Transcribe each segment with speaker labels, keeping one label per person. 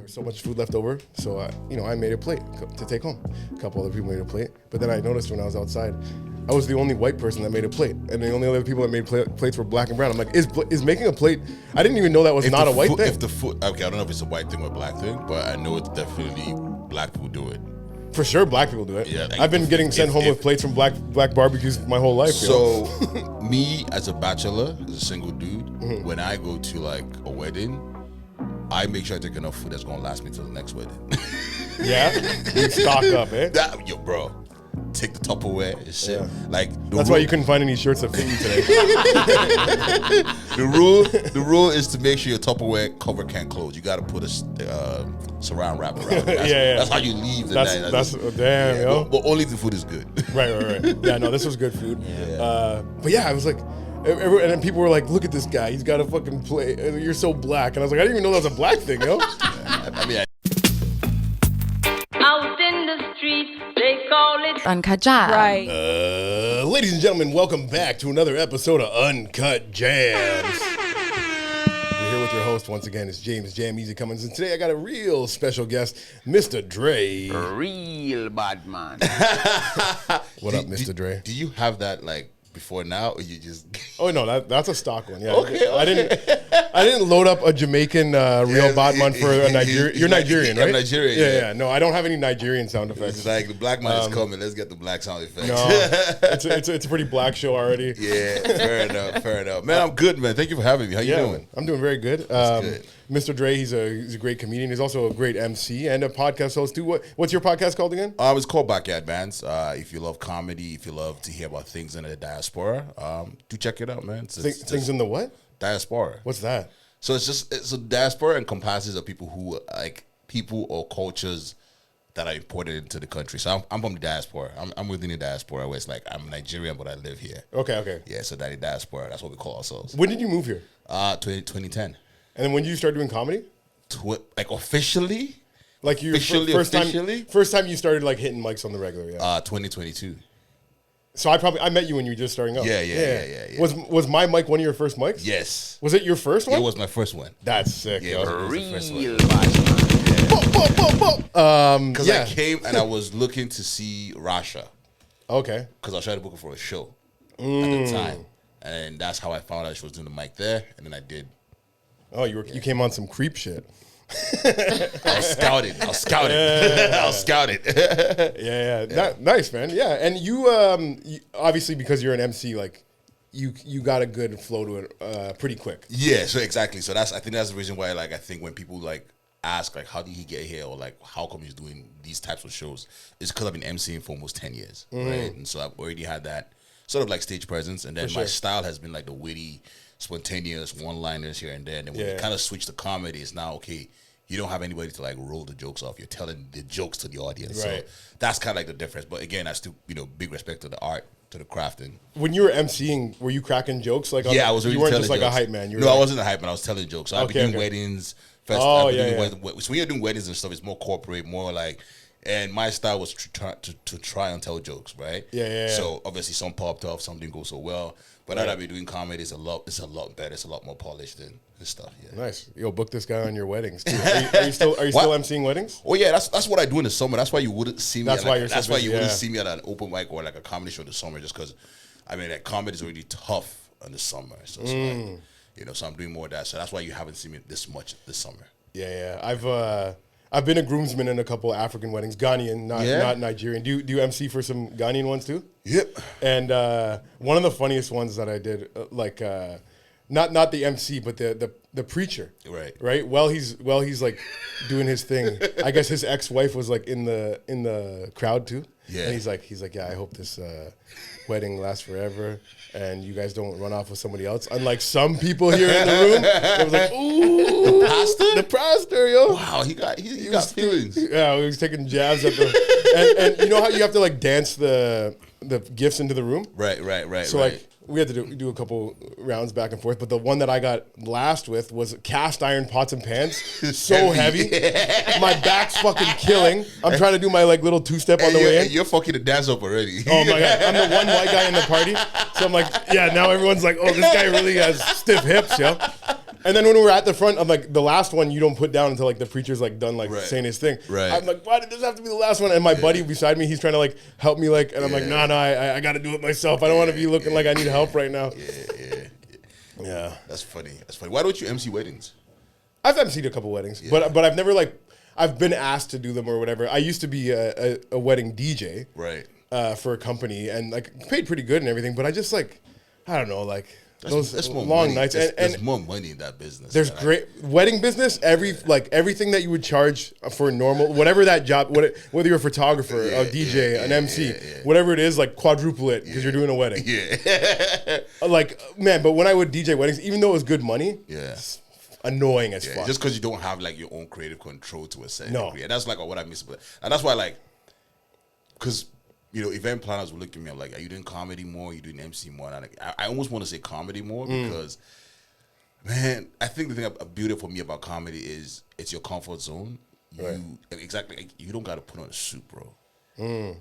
Speaker 1: There's so much food left over, so I made a plate to take home. A couple other people made a plate, but then I noticed when I was outside, I was the only white person that made a plate, and the only other people that made plates were black and brown. I'm like, is making a plate? I didn't even know that was not a white thing.
Speaker 2: If the food, okay, I don't know if it's a white thing or a black thing, but I know it's definitely black people do it.
Speaker 1: For sure, black people do it.
Speaker 2: Yeah, like
Speaker 1: I've been getting sent home with plates from black barbecues my whole life.
Speaker 2: So, me as a bachelor, as a single dude, when I go to like a wedding, I make sure I take enough food that's gonna last me till the next wedding.
Speaker 1: Yeah, you stock up, eh?
Speaker 2: Yo, bro, take the Tupperware and shit. Yeah. Like
Speaker 1: that's why you couldn't find any shirts that fit you today.
Speaker 2: The rule is to make sure your Tupperware cover can't close. You got to put a saran wrap around it. That's how you leave the night.
Speaker 1: That's damn, yo.
Speaker 2: But only the food is good.
Speaker 1: Right. Yeah, no, this was good food. Yeah. But yeah, I was like, and then people were like, "Look at this guy. He's got a fucking plate. You're so black." And I was like, "I didn't even know that was a black thing, yo."
Speaker 3: Out in the street, they call it
Speaker 4: Uncut Jams.
Speaker 3: Right.
Speaker 1: Ladies and gentlemen, welcome back to another episode of Uncut Jams. You're here with your host once again. It's Jameasy Cummins, and today I got a real special guest, Mr. Dre.
Speaker 5: Real bad man.
Speaker 1: What up, Mr. Dre?
Speaker 2: Do you have that like before now, or you just?
Speaker 1: Oh no, that's a stock one. Yeah.
Speaker 2: Okay.
Speaker 1: I didn't load up a Jamaican real Batman for a Nigerian. You're Nigerian, right?
Speaker 2: I'm Nigerian.
Speaker 1: Yeah. No, I don't have any Nigerian sound effects.
Speaker 2: It's like the black man is coming. Let's get the black sound effects.
Speaker 1: No, it's a pretty black show already.
Speaker 2: Yeah, fair enough. Man, I'm good, man. Thank you for having me. How you doing?
Speaker 1: I'm doing very good.
Speaker 2: Good.
Speaker 1: Mr. Dre, he's a great comedian. He's also a great MC and a podcast host too. What's your podcast called again?
Speaker 2: It's called Backyard Bands. If you love comedy, if you love to hear about things in the diaspora, do check it out, man.
Speaker 1: Things in the what?
Speaker 2: Diaspora.
Speaker 1: What's that?
Speaker 2: So it's a diaspora encompasses of people who like people or cultures that are imported into the country. So I'm from the diaspora. I'm within the diaspora where it's like I'm Nigerian but I live here.
Speaker 1: Okay.
Speaker 2: Yeah, so that is diaspora. That's what we call ourselves.
Speaker 1: When did you move here?
Speaker 2: 2010.
Speaker 1: And then when did you start doing comedy?
Speaker 2: Like officially?
Speaker 1: Like you first time you started like hitting mics on the regular, yeah.
Speaker 2: 2022.
Speaker 1: So I met you when you were just starting out.
Speaker 2: Yeah.
Speaker 1: Was my mic one of your first mics?
Speaker 2: Yes.
Speaker 1: Was it your first one?
Speaker 2: It was my first one.
Speaker 1: That's sick.
Speaker 2: Yeah, it was the first one. Because I came and I was looking to see Rasha.
Speaker 1: Okay.
Speaker 2: Because I was trying to book her for a show at the time. And that's how I found out she was doing the mic there. And then I did.
Speaker 1: Oh, you came on some creep shit.
Speaker 2: I was scouted.
Speaker 1: Yeah. Nice, man. Yeah, and you obviously because you're an MC, like you got a good flow to it pretty quick.
Speaker 2: Yeah, so exactly. So I think that's the reason why like I think when people like ask like how did he get here or like how come he's doing these types of shows, it's because I've been MCing for almost 10 years, right? And so I've already had that sort of like stage presence, and then my style has been like the witty, spontaneous one-liners here and there. And then when you kind of switch to comedy, it's now okay. You don't have anybody to like roll the jokes off. You're telling the jokes to the audience.
Speaker 1: Right.
Speaker 2: So that's kind of like the difference. But again, I still, big respect to the art, to the crafting.
Speaker 1: When you were MCing, were you cracking jokes? Like
Speaker 2: I was really
Speaker 1: you weren't
Speaker 2: telling
Speaker 1: just like
Speaker 2: jokes.
Speaker 1: a hype man.
Speaker 2: I wasn't a hype man. I was telling jokes. So I've been doing weddings. So when you're doing weddings and stuff, it's more corporate, more like. And my style was to try and tell jokes, right?
Speaker 1: Yeah.
Speaker 2: So obviously some popped off, some didn't go so well. But now that we're doing comedy, it's a lot better. It's a lot more polished than this stuff. Yeah.
Speaker 1: Nice. Yo, book this guy on your weddings too. Are you still MCing weddings?
Speaker 2: Oh yeah, that's what I do in the summer. That's why you wouldn't see me.
Speaker 1: That's why you
Speaker 2: wouldn't see me at an open mic or like a comedy show in the summer, just because, like comedy is really tough in the summer. So it's like, so I'm doing more of that. So that's why you haven't seen me this much this summer.
Speaker 1: Yeah. I've been a groomsman in a couple African weddings, Ghanaian, not Nigerian. Do you MC for some Ghanaian ones too?
Speaker 2: Yep.
Speaker 1: And one of the funniest ones that I did, not the MC, but the preacher. Right. While he's like doing his thing, I guess his ex-wife was like in the crowd too.
Speaker 2: Yeah.
Speaker 1: And he's like, yeah, I hope this wedding lasts forever, and you guys don't run off with somebody else. Unlike some people here in the room, it was like, ooh, the pastor, yo.
Speaker 2: Wow, he got feelings.
Speaker 1: Yeah, he was taking jabs at the, and you know how you have to like dance the gifts into the room.
Speaker 2: Right.
Speaker 1: So like we had to do a couple rounds back and forth, but the one that I got last with was cast iron pots and pans. So heavy. My back's fucking killing. I'm trying to do my like little two-step on the way in.
Speaker 2: You're fucking the dance up already.
Speaker 1: Oh my God. I'm the one white guy in the party. So I'm like, yeah, now everyone's like, oh, this guy really has stiff hips, yo. And then when we were at the front, I'm like, the last one you don't put down until like the preacher's like done like saying his thing.
Speaker 2: Right.
Speaker 1: I'm like, why did this have to be the last one? And my buddy beside me, he's trying to like help me like, and I'm like, no, I got to do it myself. I don't want to be looking like I need help right now. Yeah.
Speaker 2: That's funny. Why don't you MC weddings?
Speaker 1: I've emceed a couple weddings, but I've never like, I've been asked to do them or whatever. I used to be a wedding DJ.
Speaker 2: Right.
Speaker 1: For a company and like paid pretty good and everything, but I just like, I don't know, like those
Speaker 2: more
Speaker 1: long
Speaker 2: money.
Speaker 1: nights.
Speaker 2: There's more money in that business.
Speaker 1: There's great wedding business. Everything that you would charge for normal, whatever that job, whether you're a photographer, a DJ, an MC, whatever it is, like quadruple it because you're doing a wedding.
Speaker 2: Yeah.
Speaker 1: Like, man, but when I would DJ weddings, even though it was good money, it's annoying as fuck.
Speaker 2: Just because you don't have like your own creative control to a certain degree. And that's like what I miss. And that's why like, because event planners will look at me. I'm like, are you doing comedy more? Are you doing MC more? And I almost want to say comedy more because, man, I think the thing beautiful for me about comedy is it's your comfort zone. Exactly. Like, you don't got to put on a suit, bro.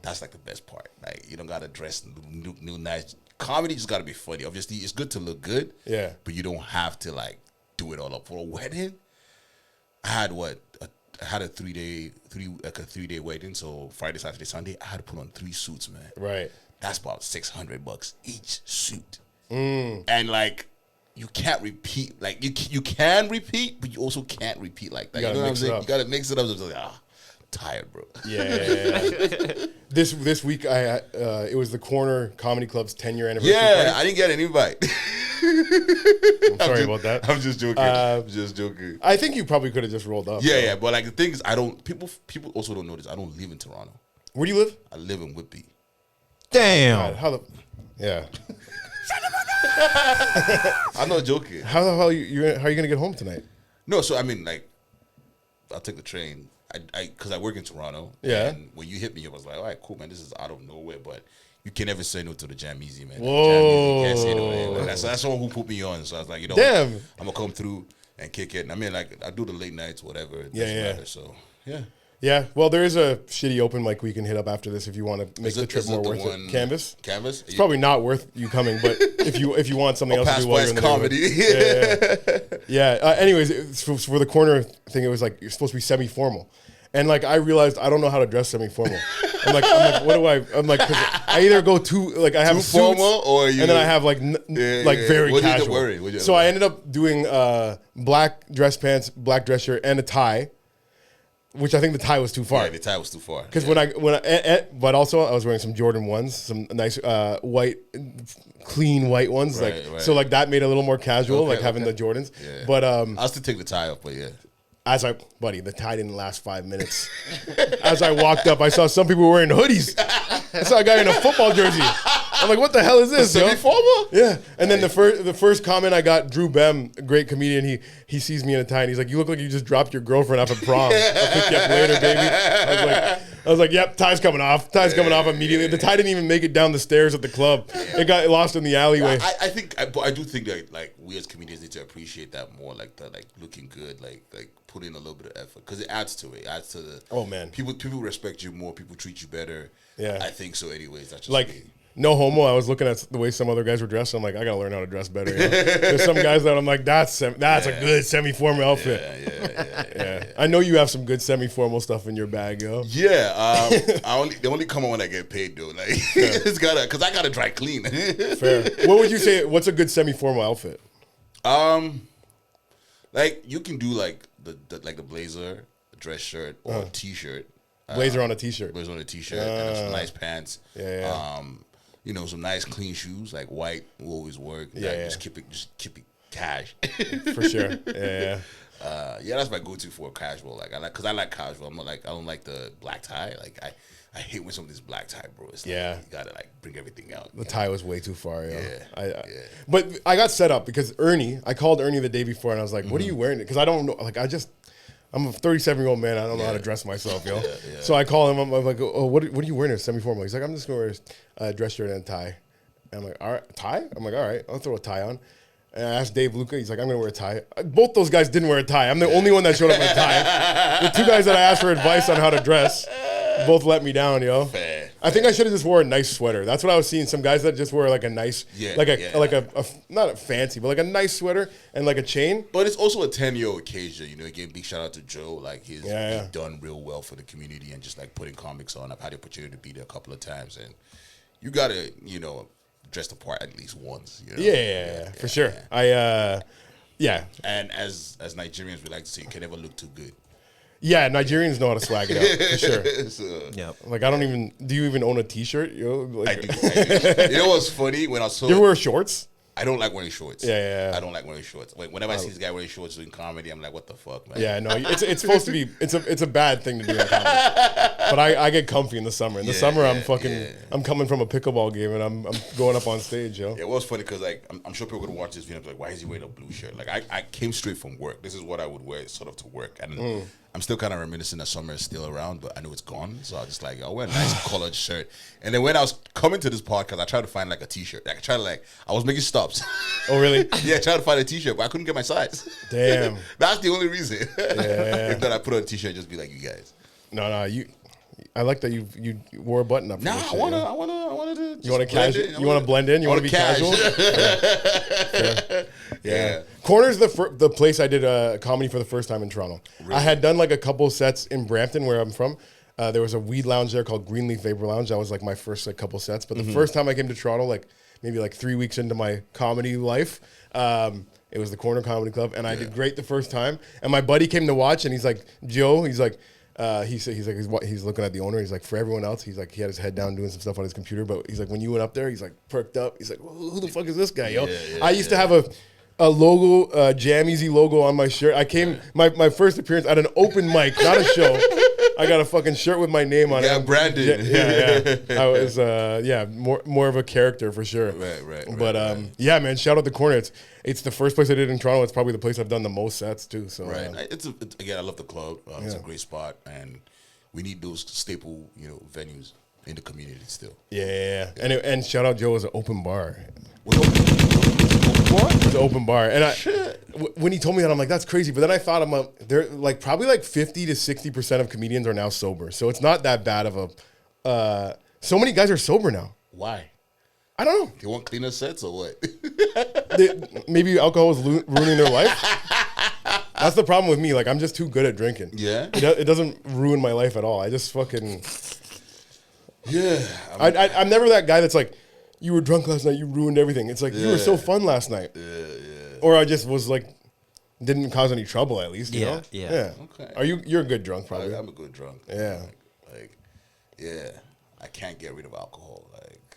Speaker 2: That's like the best part. Like, you don't got to dress new nice. Comedy just got to be funny. Obviously, it's good to look good. Yeah. But you don't have to like do it all up for a wedding. I had a 3-day wedding. So Friday, Saturday, Sunday, I had to put on 3 suits, man. Right. That's about $600 each suit. And like, you can't repeat. Like you can repeat, but you also can't repeat like that. You know what I'm saying? You gotta mix it up. Like, tired, bro. Yeah. This week it was the Corner Comedy Club's 10-year anniversary. Yeah,
Speaker 1: party.
Speaker 2: I didn't get an invite.
Speaker 1: I'm sorry about that.
Speaker 2: I'm just joking.
Speaker 1: I think you probably could have just rolled up.
Speaker 2: Yeah. But like the thing is, people also don't know this. I don't live in Toronto.
Speaker 1: Where do you live?
Speaker 2: I live in Whitby.
Speaker 4: Damn.
Speaker 1: Yeah.
Speaker 2: I'm not joking.
Speaker 1: How the hell how are you gonna get home tonight?
Speaker 2: No, so I mean, like, I'll take the train. Because I work in Toronto.
Speaker 1: Yeah.
Speaker 2: And when you hit me, I was like, all right, cool, man. This is out of nowhere, but you can never say no to the Jameasy, man.
Speaker 1: Whoa.
Speaker 2: You can't say no. Like, that's someone who put me on. So I was like,
Speaker 1: damn.
Speaker 2: I'm gonna come through and kick it. And I mean, like, I do the late nights, whatever. It
Speaker 1: doesn't
Speaker 2: matter, so yeah.
Speaker 1: Yeah, well, there is a shitty open mic we can hit up after this if you want to make the trip more worth it. Canvas?
Speaker 2: It's
Speaker 1: probably not worth you coming, but if you want something else to do while you're in the
Speaker 2: comedy.
Speaker 1: Yeah. Anyways, for the Corner thing, it was like you're supposed to be semi-formal. And like I realized I don't know how to dress semi-formal. I'm like, what do I? I'm like, 'cause I either go like I have
Speaker 2: too
Speaker 1: suits,
Speaker 2: formal, or you,
Speaker 1: and then I have like very casual. So I ended up doing black dress pants, black dress shirt, and a tie. Which I think the tie was too far.
Speaker 2: Yeah, the tie was too far.
Speaker 1: Because but also I was wearing some Jordan 1s, some nice white, clean white ones. Right. So like that made it a little more casual, having the Jordans. Yeah. But
Speaker 2: I'll still take the tie off, but yeah.
Speaker 1: The tie didn't last 5 minutes. As I walked up, I saw some people wearing hoodies. I saw a guy in a football jersey. I'm like, what the hell is this?
Speaker 2: Semi-formal?
Speaker 1: Yeah. And then the first comment I got, Drew Bem, a great comedian, he sees me in a tie and he's like, you look like you just dropped your girlfriend off at prom. I'll pick you up later, baby. I was like, yep, tie's coming off. Tie's coming off immediately. The tie didn't even make it down the stairs at the club. It got lost in the alleyway.
Speaker 2: I do think that like we as comedians need to appreciate that more, like the looking good, like put in a little bit of effort because it adds to it. It adds to the people respect you more. People treat you better. Yeah, I think so. Anyways, that's just
Speaker 1: like.
Speaker 2: me.
Speaker 1: No homo. I was looking at the way some other guys were dressed. I'm like, I gotta learn how to dress better. There's some guys that I'm like, that's a good semi-formal outfit. Yeah. I know you have some good semi-formal stuff in your bag, yo.
Speaker 2: Yeah. They only come on when I get paid, though. Like, it's gotta, cause I gotta dry clean.
Speaker 1: Fair. What would you say? What's a good semi-formal outfit?
Speaker 2: Like you can do like the blazer, a dress shirt, or a t-shirt.
Speaker 1: Blazer on a t-shirt.
Speaker 2: Blazer on a t-shirt, and some nice pants. Some nice clean shoes, like white will always work. Just keep it cash.
Speaker 1: For sure. Yeah.
Speaker 2: That's my go-to for casual. Cause I like casual. I don't like the black tie. Like I hate when somebody's black tie, bro. It's like, you gotta bring everything out.
Speaker 1: The tie was way too far, yo. But I got set up because I called Ernie the day before and I was like, what are you wearing? Because I don't know, I'm a 37-year-old man. I don't know how to dress myself, yo. So I call him. I'm like, oh, what are you wearing? Semi-formal. He's like, I'm just going to wear a dress shirt and a tie. And I'm like, all right, tie? I'm like, all right, I'll throw a tie on. And I asked Dave Luca. He's like, I'm going to wear a tie. Both those guys didn't wear a tie. I'm the only one that showed up with a tie. The two guys that I asked for advice on how to dress both let me down, yo.
Speaker 2: Fair.
Speaker 1: I think I should have just wore a nice sweater. That's what I was seeing. Some guys that just wear like a nice, like a not a fancy, but like a nice sweater and like a chain.
Speaker 2: But it's also a 10-year occasion. You know, again, big shout out to Joe. Like he's done real well for the community and just like putting comics on. I've had the opportunity to be there a couple of times, and you gotta, you know, dress the part at least once. You know?
Speaker 1: Yeah, for sure.
Speaker 2: Yeah. And as Nigerians, we like to say, you can never look too good.
Speaker 1: Yeah, Nigerians know how to swag it out, for sure.
Speaker 2: So,
Speaker 1: Like, I don't even... Do you even own a T-shirt? Like,
Speaker 2: I do. You know what's funny? When I saw...
Speaker 1: You ever wear shorts?
Speaker 2: I don't like wearing shorts.
Speaker 1: Yeah.
Speaker 2: I don't like wearing shorts. Like, whenever I see this guy wearing shorts doing comedy, I'm like, what the fuck, man?
Speaker 1: Yeah, no, it's supposed to be... It's a bad thing to do in comedy. But I get comfy in the summer. In the summer, I'm coming from a pickleball game, and I'm going up on stage, yo.
Speaker 2: It was funny because, like, I'm sure people are going to watch this video and be like, why is he wearing a blue shirt? Like, I came straight from work. This is what I would wear sort of to work. And I'm still kind of reminiscing that summer is still around, but I know it's gone. So I was just like, I'll wear a nice collared shirt. And then when I was coming to this podcast, I tried to find like a T-shirt. Like, I was making stops.
Speaker 1: Oh, really?
Speaker 2: Yeah, I tried to find a T-shirt, but I couldn't get my size.
Speaker 1: Damn.
Speaker 2: That's the only reason.
Speaker 1: Yeah.
Speaker 2: If not, I put on a T-shirt and just be like, you guys.
Speaker 1: No, I like that you wore a button up.
Speaker 2: Nah, I wanted to.
Speaker 1: You want to casual? You want to blend in? You want to be casual? Yeah. Corner's the place I did comedy for the first time in Toronto. Really? I had done like a couple sets in Brampton, where I'm from. There was a weed lounge there called Greenleaf Vapor Lounge. That was like my first like couple sets. But the first time I came to Toronto, like maybe like 3 weeks into my comedy life, it was the Corner Comedy Club, and I did great the first time. And my buddy came to watch, and he's like, Joe, he's like. He's looking at the owner. He's like, for everyone else, he's like, he had his head down doing some stuff on his computer. But he's like, when you went up there, he's like perked up. He's like, who the fuck is this guy, yo? I used to have a logo, Jameasy logo on my shirt. I came my first appearance at an open mic, not a show. I got a fucking shirt with my name on it.
Speaker 2: Yeah, branded.
Speaker 1: Yeah. I was more of a character for sure.
Speaker 2: Right.
Speaker 1: But yeah, man, shout out the Corner. It's the first place I did in Toronto. It's probably the place I've done the most sets too. So
Speaker 2: it's again, I love the club. It's a great spot, and we need those staple, venues in the community still.
Speaker 1: Yeah. And shout out Joe as an open bar. It's an open bar, and when he told me that, I'm like, that's crazy. But then I thought, they're like probably like 50 to 60% of comedians are now sober, so it's not that bad of a. So many guys are sober now.
Speaker 2: Why?
Speaker 1: I don't know.
Speaker 2: They want cleaner sets or what?
Speaker 1: Maybe alcohol is ruining their life. That's the problem with me. Like, I'm just too good at drinking.
Speaker 2: Yeah.
Speaker 1: It doesn't ruin my life at all. I just fucking.
Speaker 2: Yeah.
Speaker 1: I'm never that guy that's like, you were drunk last night, you ruined everything. It's like, you were so fun last night.
Speaker 2: Yeah.
Speaker 1: Or I just was like, didn't cause any trouble at least, you know?
Speaker 4: Yeah.
Speaker 1: Okay. You're a good drunk probably.
Speaker 2: I'm a good drunk.
Speaker 1: Yeah.
Speaker 2: I can't get rid of alcohol. Like,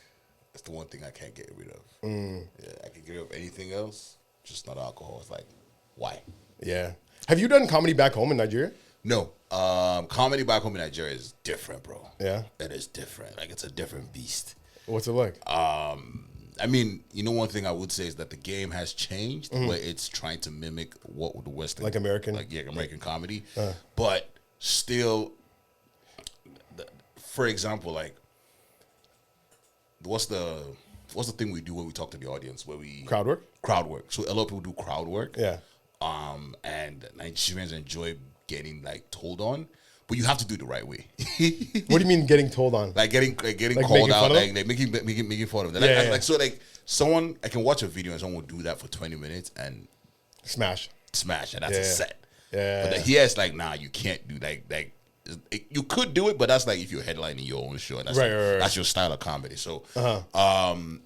Speaker 2: it's the one thing I can't get rid of. Yeah, I can get rid of anything else, just not alcohol. It's like, why?
Speaker 1: Yeah. Have you done comedy back home in Nigeria?
Speaker 2: No. Comedy back home in Nigeria is different, bro.
Speaker 1: Yeah?
Speaker 2: It is different. Like, it's a different beast.
Speaker 1: What's it like?
Speaker 2: I mean, one thing I would say is that the game has changed, where it's trying to mimic what the Western,
Speaker 1: like American,
Speaker 2: American comedy, but still, for example, like, what's the thing we do when we talk to the audience, where we
Speaker 1: crowd work?
Speaker 2: So a lot of people do crowd work,
Speaker 1: yeah,
Speaker 2: and Nigerians enjoy getting like told on. But you have to do it the right way.
Speaker 1: What do you mean getting told on?
Speaker 2: Like getting called out, like making fun of them. Like someone, I can watch a video and someone will do that for 20 minutes and
Speaker 1: smash,
Speaker 2: and that's a set.
Speaker 1: Yeah.
Speaker 2: But here it's like, nah, you can't do you could do it, but that's like if you're headlining your own show, and that's that's your style of comedy. So,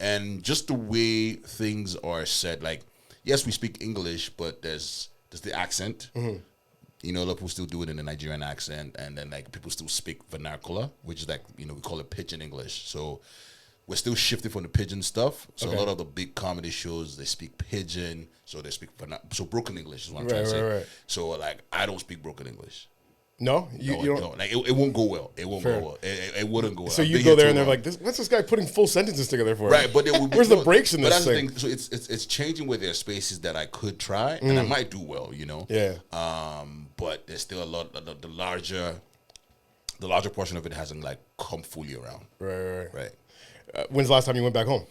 Speaker 2: and just the way things are said, like, yes, we speak English, but there's the accent. A lot of people still do it in the Nigerian accent, and then like people still speak vernacular, which is like, we call it pidgin English. So we're still shifting from the pidgin stuff. So a lot of the big comedy shows, they speak pidgin, so they speak so broken English is what I'm trying to say. Right. So like, I don't speak broken English.
Speaker 1: No, you don't.
Speaker 2: No. Like it won't go well. It won't go well. It wouldn't go well.
Speaker 1: So you go there and they're like, what's this guy putting full sentences together for?
Speaker 2: Right, but
Speaker 1: where's the breaks in this thing?
Speaker 2: So it's changing where there are spaces that I could try and I might do well,
Speaker 1: Yeah.
Speaker 2: But there's still a lot. The larger portion of it hasn't like come fully around. Right.
Speaker 1: When's the last time you went back home?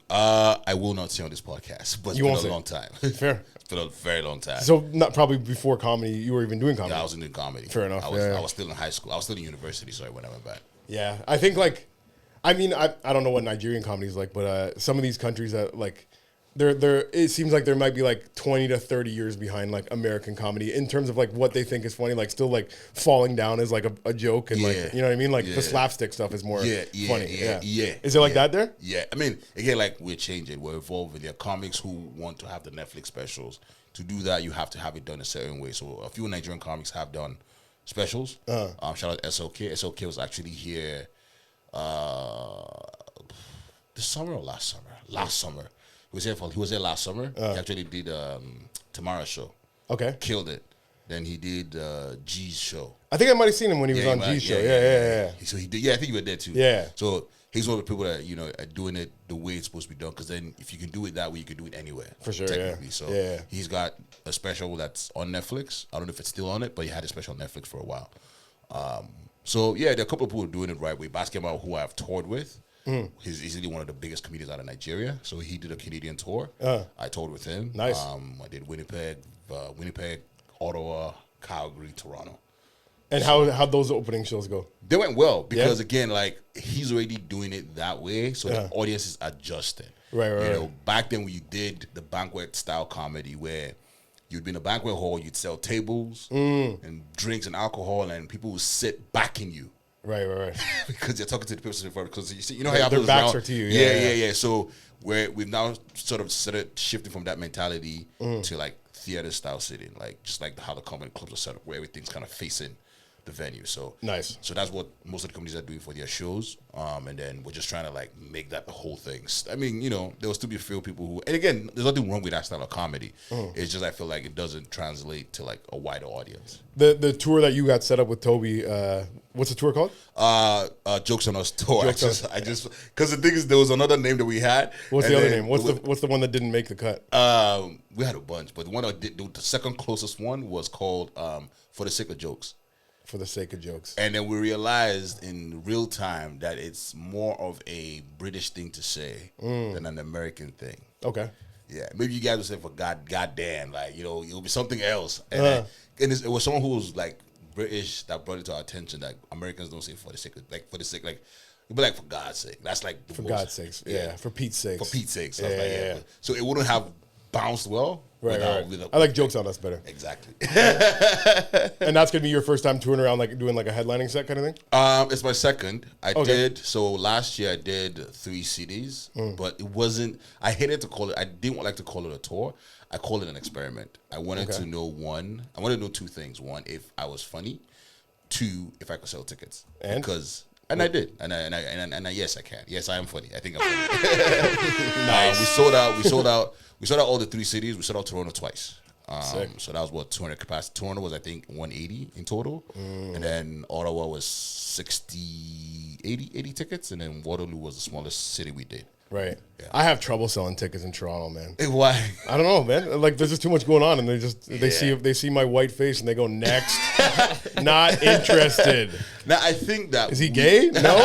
Speaker 2: I will not say on this podcast, but it's been a long time.
Speaker 1: Fair.
Speaker 2: It's been a very long time.
Speaker 1: So not probably before comedy, you were even doing comedy.
Speaker 2: Yeah, I was doing comedy.
Speaker 1: Fair enough.
Speaker 2: I was still in high school. I was still in university, sorry, when I went back.
Speaker 1: Yeah. I think like I mean, I don't know what Nigerian comedy is like, but some of these countries that like, they're it seems like there might be like 20 to 30 years behind like American comedy in terms of like what they think is funny, like still like falling down is like a joke and like, you know what I mean? Like the slapstick stuff is more funny. Yeah. Is it like that there?
Speaker 2: Yeah. I mean, again, like we're changing, we're evolving. There are comics who want to have the Netflix specials. To do that, you have to have it done a certain way. So a few Nigerian comics have done specials. Shout out SLK. SLK was actually here this summer or last summer? Last summer. He was here last summer. He actually did Tamara's show. Okay. Killed it. Then he did G's show.
Speaker 1: I think I might have seen him when he was on G's show. Yeah.
Speaker 2: So he did. Yeah, I think you were there too.
Speaker 1: Yeah.
Speaker 2: So he's one of the people that are doing it the way it's supposed to be done. Because then, if you can do it that way, you can do it anywhere.
Speaker 1: For sure.
Speaker 2: Technically. So he's got a special that's on Netflix. I don't know if it's still on it, but he had a special on Netflix for a while. So yeah, there are a couple of people doing it right way. Basketball, who I've toured with. He's easily one of the biggest comedians out of Nigeria. So he did a Canadian tour. I toured with him.
Speaker 1: Nice.
Speaker 2: I did Winnipeg, Ottawa, Calgary, Toronto.
Speaker 1: And how'd those opening shows go?
Speaker 2: They went well because again, like he's already doing it that way, so the audience is adjusting.
Speaker 1: Right.
Speaker 2: Back then when you did the banquet style comedy where you'd be in a banquet hall, you'd sell tables and drinks and alcohol, and people would sit backing you.
Speaker 1: Right.
Speaker 2: Because you're talking to the person in front. Because you see, you know how
Speaker 1: their backs are to you.
Speaker 2: Yeah. So we've now sort of started shifting from that mentality to like theater style sitting, like just like how the comedy clubs are set up, where everything's kind of facing the venue. So
Speaker 1: nice.
Speaker 2: So that's what most of the companies are doing for their shows. And then we're just trying to like make that the whole thing. I mean, there will still be a few people who, and again, there's nothing wrong with that style of comedy. It's just I feel like it doesn't translate to like a wider audience.
Speaker 1: The tour that you got set up with Toby, what's the tour called?
Speaker 2: Jokes on Us tour. I just because the thing is there was another name that we had.
Speaker 1: What's the other name? What's the one that didn't make the cut?
Speaker 2: We had a bunch, but the one I did, the second closest one was called For the Sake of Jokes.
Speaker 1: For the Sake of Jokes.
Speaker 2: And then we realized in real time that it's more of a British thing to say than an American thing.
Speaker 1: Okay.
Speaker 2: Yeah, maybe you guys would say for goddamn, like it'll be something else. And it was someone who was like British that brought it to our attention that Americans don't say for the sake, like it'd be like for God's sake. That's like the
Speaker 1: for
Speaker 2: most,
Speaker 1: God's sakes. Yeah, for Pete's sakes.
Speaker 2: For Pete's sakes. So, so it wouldn't have bounced well.
Speaker 1: Right. I like Jokes on Us better.
Speaker 2: Exactly.
Speaker 1: And that's gonna be your first time touring around, like doing like a headlining set kind of thing?
Speaker 2: It's my second. I did so last year. I did 3 CDs, but it wasn't. I hated to call it. I didn't like to call it a tour. I called it an experiment. I wanted to know I wanted to know 2 things. 1, if I was funny. 2, if I could sell tickets. And I did. And I yes, I can. Yes, I am funny. I think I'm funny. Nice. We sold out all the 3 cities. We sold out Toronto twice. So that was what 200 capacity. Toronto was I think 180 in total, and then Ottawa was 80 tickets, and then Waterloo was the smallest city we did.
Speaker 1: Right. Yeah. I have trouble selling tickets in Toronto, man.
Speaker 2: Why?
Speaker 1: I don't know, man. Like, there's just too much going on, and they see my white face, and they go next. Not interested.
Speaker 2: Now I think that
Speaker 1: is he gay? No.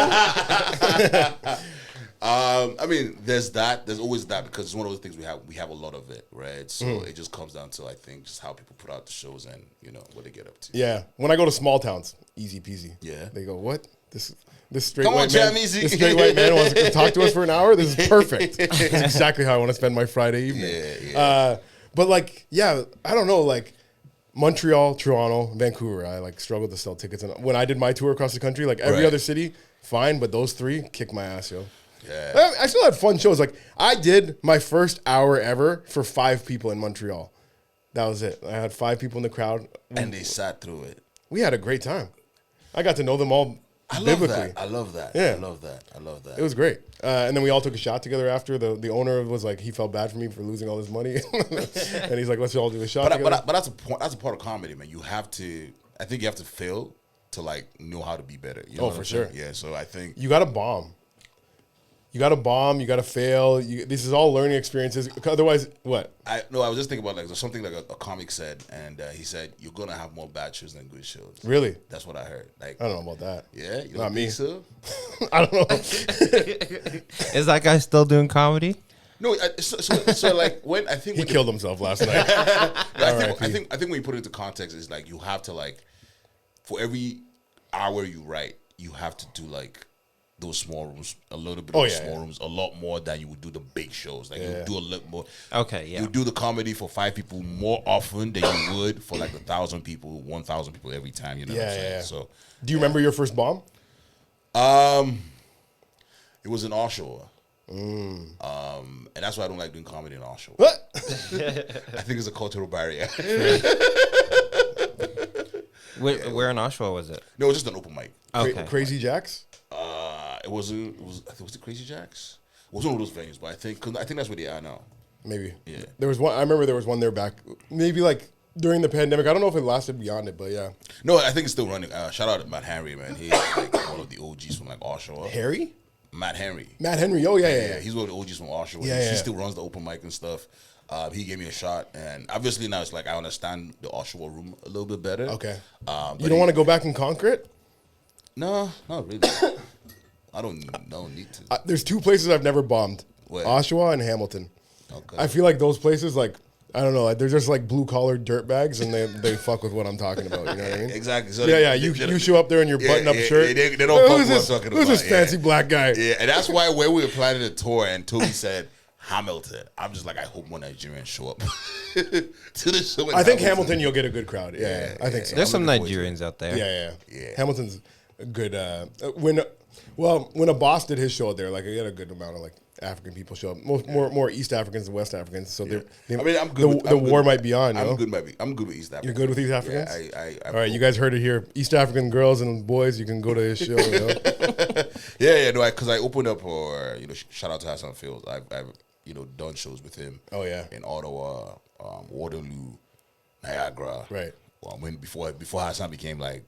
Speaker 2: I mean, there's that. There's always that because it's one of those things we have a lot of it, right? So it just comes down to I think just how people put out the shows and what they get up to.
Speaker 1: Yeah. When I go to small towns, easy peasy.
Speaker 2: Yeah.
Speaker 1: They go, what? This straight white man. This straight white man wants to talk to us for an hour. This is perfect. This is exactly how I want to spend my Friday evening.
Speaker 2: Yeah.
Speaker 1: But like, I don't know, like Montreal, Toronto, Vancouver. I like struggled to sell tickets, and when I did my tour across the country, like every other city, fine, but those 3 kick my ass, yo.
Speaker 2: Yeah.
Speaker 1: I still had fun shows. Like I did my first hour ever for 5 people in Montreal. That was it. I had 5 people in the crowd,
Speaker 2: and they sat through it.
Speaker 1: We had a great time. I got to know them all.
Speaker 2: I love that.
Speaker 1: Yeah.
Speaker 2: I love that.
Speaker 1: It was great. And then we all took a shot together after. The owner was like, he felt bad for me for losing all this money. And he's like, let's all do a shot together.
Speaker 2: But that's a part of comedy, man. I think you have to fail to like know how to be better. You know
Speaker 1: for sure.
Speaker 2: Yeah, so I think.
Speaker 1: You got to bomb. You got to fail. This is all learning experiences. Otherwise, what?
Speaker 2: I was just thinking about like there's something like a comic said, and he said you're gonna have more bad shows than good shows.
Speaker 1: Really?
Speaker 2: That's what I heard. Like
Speaker 1: I don't know about that.
Speaker 2: Yeah, you
Speaker 1: not me.
Speaker 2: So?
Speaker 1: I don't know.
Speaker 4: Is that guy still doing comedy?
Speaker 2: No. So like when I think
Speaker 1: he killed himself last night.
Speaker 2: I think when you put it into context, it's like you have to like for every hour you write, you have to do like those small rooms, a little bit
Speaker 1: Oh,
Speaker 2: of
Speaker 1: yeah,
Speaker 2: small
Speaker 1: yeah.
Speaker 2: rooms, a lot more than you would do the big shows. Like you would do a little more.
Speaker 4: Okay, yeah.
Speaker 2: You do the comedy for 5 people more often than you would for like 1,000 people, 1,000 people every time. You know what I'm saying?
Speaker 1: Yeah.
Speaker 2: So,
Speaker 1: Do you remember your first bomb?
Speaker 2: it was in Oshawa. And that's why I don't like doing comedy in Oshawa.
Speaker 1: What?
Speaker 2: I think it's a cultural barrier.
Speaker 4: Where in Oshawa was it?
Speaker 2: No, it was just an open mic.
Speaker 4: Okay.
Speaker 1: Crazy Jacks?
Speaker 2: It was it Crazy Jacks? It was one of those venues, but I think that's where they are now.
Speaker 1: Maybe.
Speaker 2: Yeah.
Speaker 1: There was one. I remember there was one there back. Maybe like during the pandemic. I don't know if it lasted beyond it, but yeah.
Speaker 2: No, I think it's still running. Shout out to Matt Henry, man. He's like one of the OGs from like Oshawa.
Speaker 1: Harry?
Speaker 2: Matt Henry.
Speaker 1: Matt Henry. Oh yeah.
Speaker 2: He's one of the OGs from Oshawa.
Speaker 1: Yeah.
Speaker 2: He still runs the open mic and stuff. He gave me a shot, and obviously now it's like I understand the Oshawa room a little bit better.
Speaker 1: Okay.
Speaker 2: But
Speaker 1: You don't want to go back and conquer it?
Speaker 2: No, not really. I don't need to.
Speaker 1: There's 2 places I've never bombed:
Speaker 2: Where?
Speaker 1: Oshawa and Hamilton.
Speaker 2: Okay.
Speaker 1: I feel like those places, like I don't know, like, they're just like blue collar dirtbags, and they fuck with what I'm talking about. You know what I mean?
Speaker 2: Exactly. So
Speaker 1: Yeah. You show up there in your button up shirt.
Speaker 2: They don't fuck
Speaker 1: Who's
Speaker 2: what I'm
Speaker 1: this?
Speaker 2: talking
Speaker 1: Who's
Speaker 2: about.
Speaker 1: this fancy black guy?
Speaker 2: Yeah, and that's why when we were planning the tour and Toby said Hamilton, I'm just like, I hope more Nigerians show up to the show.
Speaker 1: I think Hamilton, you'll get a good crowd. Yeah, I think so.
Speaker 4: There's some
Speaker 2: looking forward to
Speaker 4: Nigerians out there.
Speaker 1: Yeah. Hamilton's a good. When a boss did his show out there, like he had a good amount of like African people show up, more East Africans than West Africans. So
Speaker 2: I mean, I'm good.
Speaker 1: The war might be on.
Speaker 2: I'm
Speaker 1: You know?
Speaker 2: good. I'm good with East Africans.
Speaker 1: You're good with East Africans.
Speaker 2: Yeah,
Speaker 1: All right, you guys heard it here. East African girls and boys, you can go to his show. You know?
Speaker 2: Yeah. No, because I opened up for shout out to Hassa Phills. I've done shows with him.
Speaker 1: Oh yeah.
Speaker 2: In Ottawa, Waterloo, Niagara.
Speaker 1: Right.
Speaker 2: Well, before Hassan became like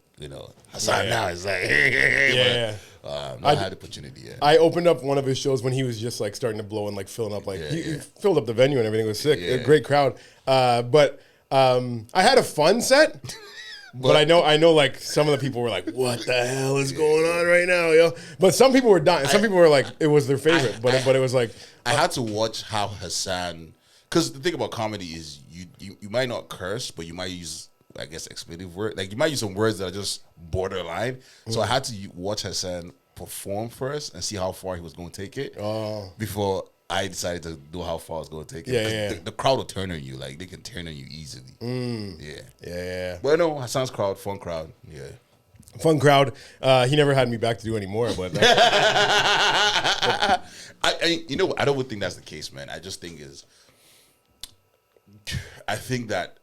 Speaker 2: Hassan now is like hey. I had the opportunity. Yeah.
Speaker 1: I opened up one of his shows when he was just like starting to blow and like filling up. Like he filled up the venue and everything. It was sick. A great crowd. But I had a fun set. But I know like some of the people were like, what the hell is going on right now, yo? But some people were dying. Some people were like, it was their favorite. But it was like
Speaker 2: I had to watch how Hassan, because the thing about comedy is you might not curse, but you might use, I guess, expletive word. Like you might use some words that are just borderline. So I had to watch Hassan perform first and see how far he was going to take it before I decided to do how far I was going to take it.
Speaker 1: Yeah.
Speaker 2: The crowd will turn on you. Like they can turn on you easily.
Speaker 1: Yeah.
Speaker 2: But no, Hassan's crowd, fun crowd. Yeah.
Speaker 1: Fun crowd. He never had me back to do any more, but
Speaker 2: I don't think that's the case, man. I just think I think that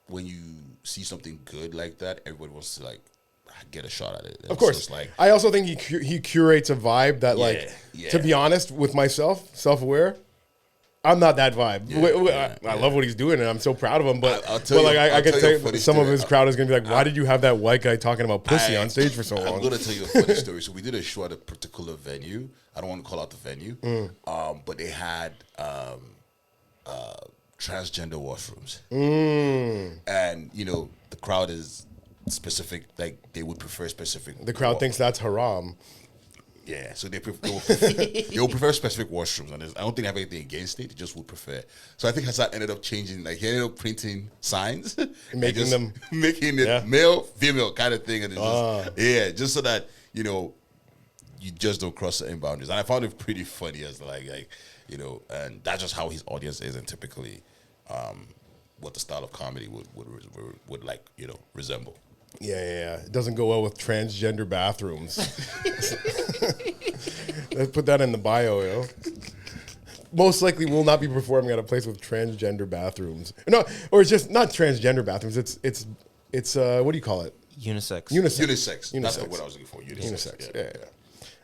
Speaker 2: when you see something good like that, everybody wants to like get a shot at it.
Speaker 1: of course.
Speaker 2: So it's like,
Speaker 1: I also think he curates a vibe that to be honest with myself, self-aware, I'm not that vibe. I love what he's doing, and I'm so proud of him. But I can tell you some of his crowd is gonna be like, "Why did you have that white guy talking about pussy on stage for so long?"
Speaker 2: I'm gonna tell you a funny story. So we did a show at a particular venue. I don't want to call out the venue, but they had transgender washrooms, and the crowd is specific. Like they would prefer specific.
Speaker 1: The crowd thinks that's haram.
Speaker 2: Yeah, so they will prefer specific washrooms, and I don't think they have anything against it. They just would prefer. So I think Hassan ended up changing, like he ended up printing signs,
Speaker 1: making
Speaker 2: it male, female kind of thing, and it's just so that you just don't cross certain boundaries. And I found it pretty funny as and that's just how his audience is, and typically, what the style of comedy would like resemble.
Speaker 1: Yeah. It doesn't go well with transgender bathrooms. Let's put that in the bio, yo. Most likely will not be performing at a place with transgender bathrooms. No, or it's just not transgender bathrooms. It's what do you call it?
Speaker 4: Unisex.
Speaker 2: Unisex. That's what I was looking for. Unisex.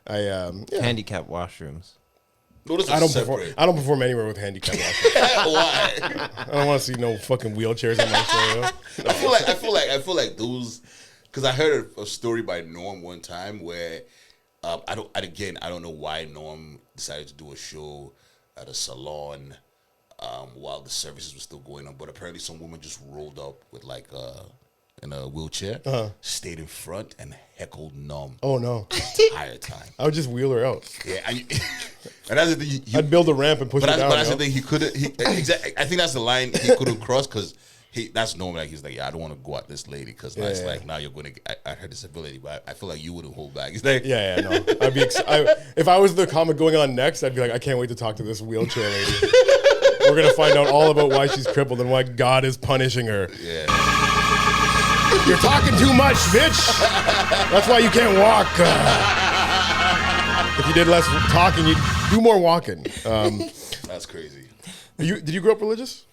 Speaker 1: Yeah.
Speaker 4: Handicap washrooms.
Speaker 2: No,
Speaker 1: I don't perform anywhere with handicap washrooms.
Speaker 2: Why?
Speaker 1: I don't want to see no fucking wheelchairs on my show. Yo.
Speaker 2: I feel like those, because I heard a story by Norm one time where I don't know why Norm decided to do a show at a salon while the services were still going on, but apparently some woman just rolled up with in a wheelchair, stayed in front and heckled Norm.
Speaker 1: Oh no!
Speaker 2: The entire time.
Speaker 1: I would just wheel her out.
Speaker 2: Yeah, and that's the thing.
Speaker 1: I'd build a ramp and push her down.
Speaker 2: But that's the thing. I think that's the line he couldn't cross because that's normal. Like he's like, yeah, I don't want to go at this lady because it's like now you're going to at her disability. But I feel like you wouldn't hold back. He's like,
Speaker 1: no. I'd be if I was the comic going on next, I'd be like, I can't wait to talk to this wheelchair lady. We're gonna find out all about why she's crippled and why God is punishing her.
Speaker 2: Yeah.
Speaker 1: You're talking too much, bitch. That's why you can't walk. If you did less talking, you'd do more walking.
Speaker 2: That's crazy.
Speaker 1: Did you grow up religious?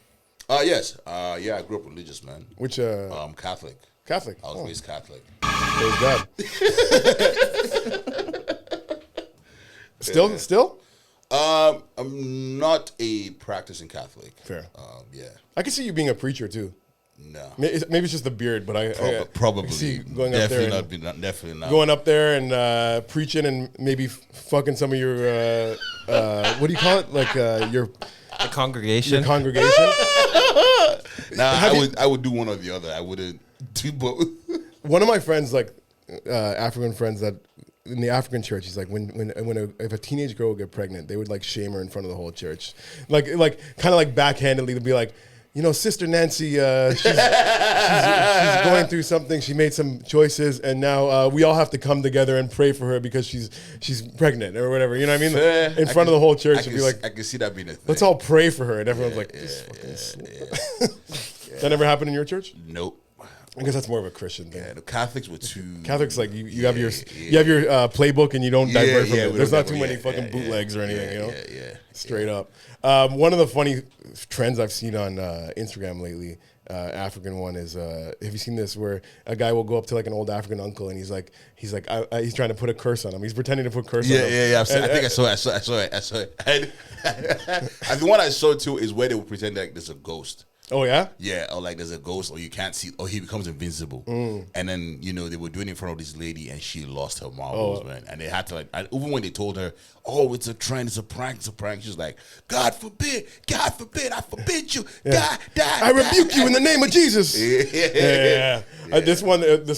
Speaker 2: Yes. Yeah, I grew up religious, man.
Speaker 1: Which
Speaker 2: Catholic.
Speaker 1: Catholic.
Speaker 2: I was raised Catholic.
Speaker 1: Praise God. Still?
Speaker 2: I'm not a practicing Catholic.
Speaker 1: Fair.
Speaker 2: Yeah.
Speaker 1: I can see you being a preacher too.
Speaker 2: No.
Speaker 1: Maybe it's just the beard, but I
Speaker 2: probably
Speaker 1: see going
Speaker 2: definitely
Speaker 1: up there
Speaker 2: definitely not.
Speaker 1: going up there and preaching and maybe fucking some of your what do you call it? Like your
Speaker 4: congregation.
Speaker 1: Your congregation.
Speaker 2: I would do one or the other. I wouldn't do both.
Speaker 1: One of my friends, like African friends that in the African church, he's like if a teenage girl would get pregnant, they would like shame her in front of the whole church, like kind of like backhandedly to be like, you know, Sister Nancy, she's going through something. She made some choices, and now we all have to come together and pray for her because she's pregnant or whatever. You know what I mean? In front of the whole church, and be like,
Speaker 2: I can see that being a thing.
Speaker 1: Let's all pray for her, and everyone's like, this fucking. That never happened in your church?
Speaker 2: Nope.
Speaker 1: I guess that's more of a Christian thing.
Speaker 2: Yeah, the Catholics were too.
Speaker 1: Catholics like you have your playbook and you don't divert from it. There's not too many fucking bootlegs or anything, you know.
Speaker 2: Yeah.
Speaker 1: Straight up. One of the funny trends I've seen on Instagram lately, African one is, have you seen this where a guy will go up to like an old African uncle and he's trying to put a curse on him. He's pretending to put a curse on him.
Speaker 2: Yeah. I think I saw it. And the one I saw too is where they would pretend like there's a ghost.
Speaker 1: Oh yeah?
Speaker 2: Yeah, or like there's a ghost, or you can't see, or he becomes invincible. And then they were doing it in front of this lady, and she lost her marbles, man. And they had to and even when they told her, "Oh, it's a trend, it's a prank," she was like, "God forbid, I forbid you, die,
Speaker 1: I rebuke you in the name of Jesus." Yeah. This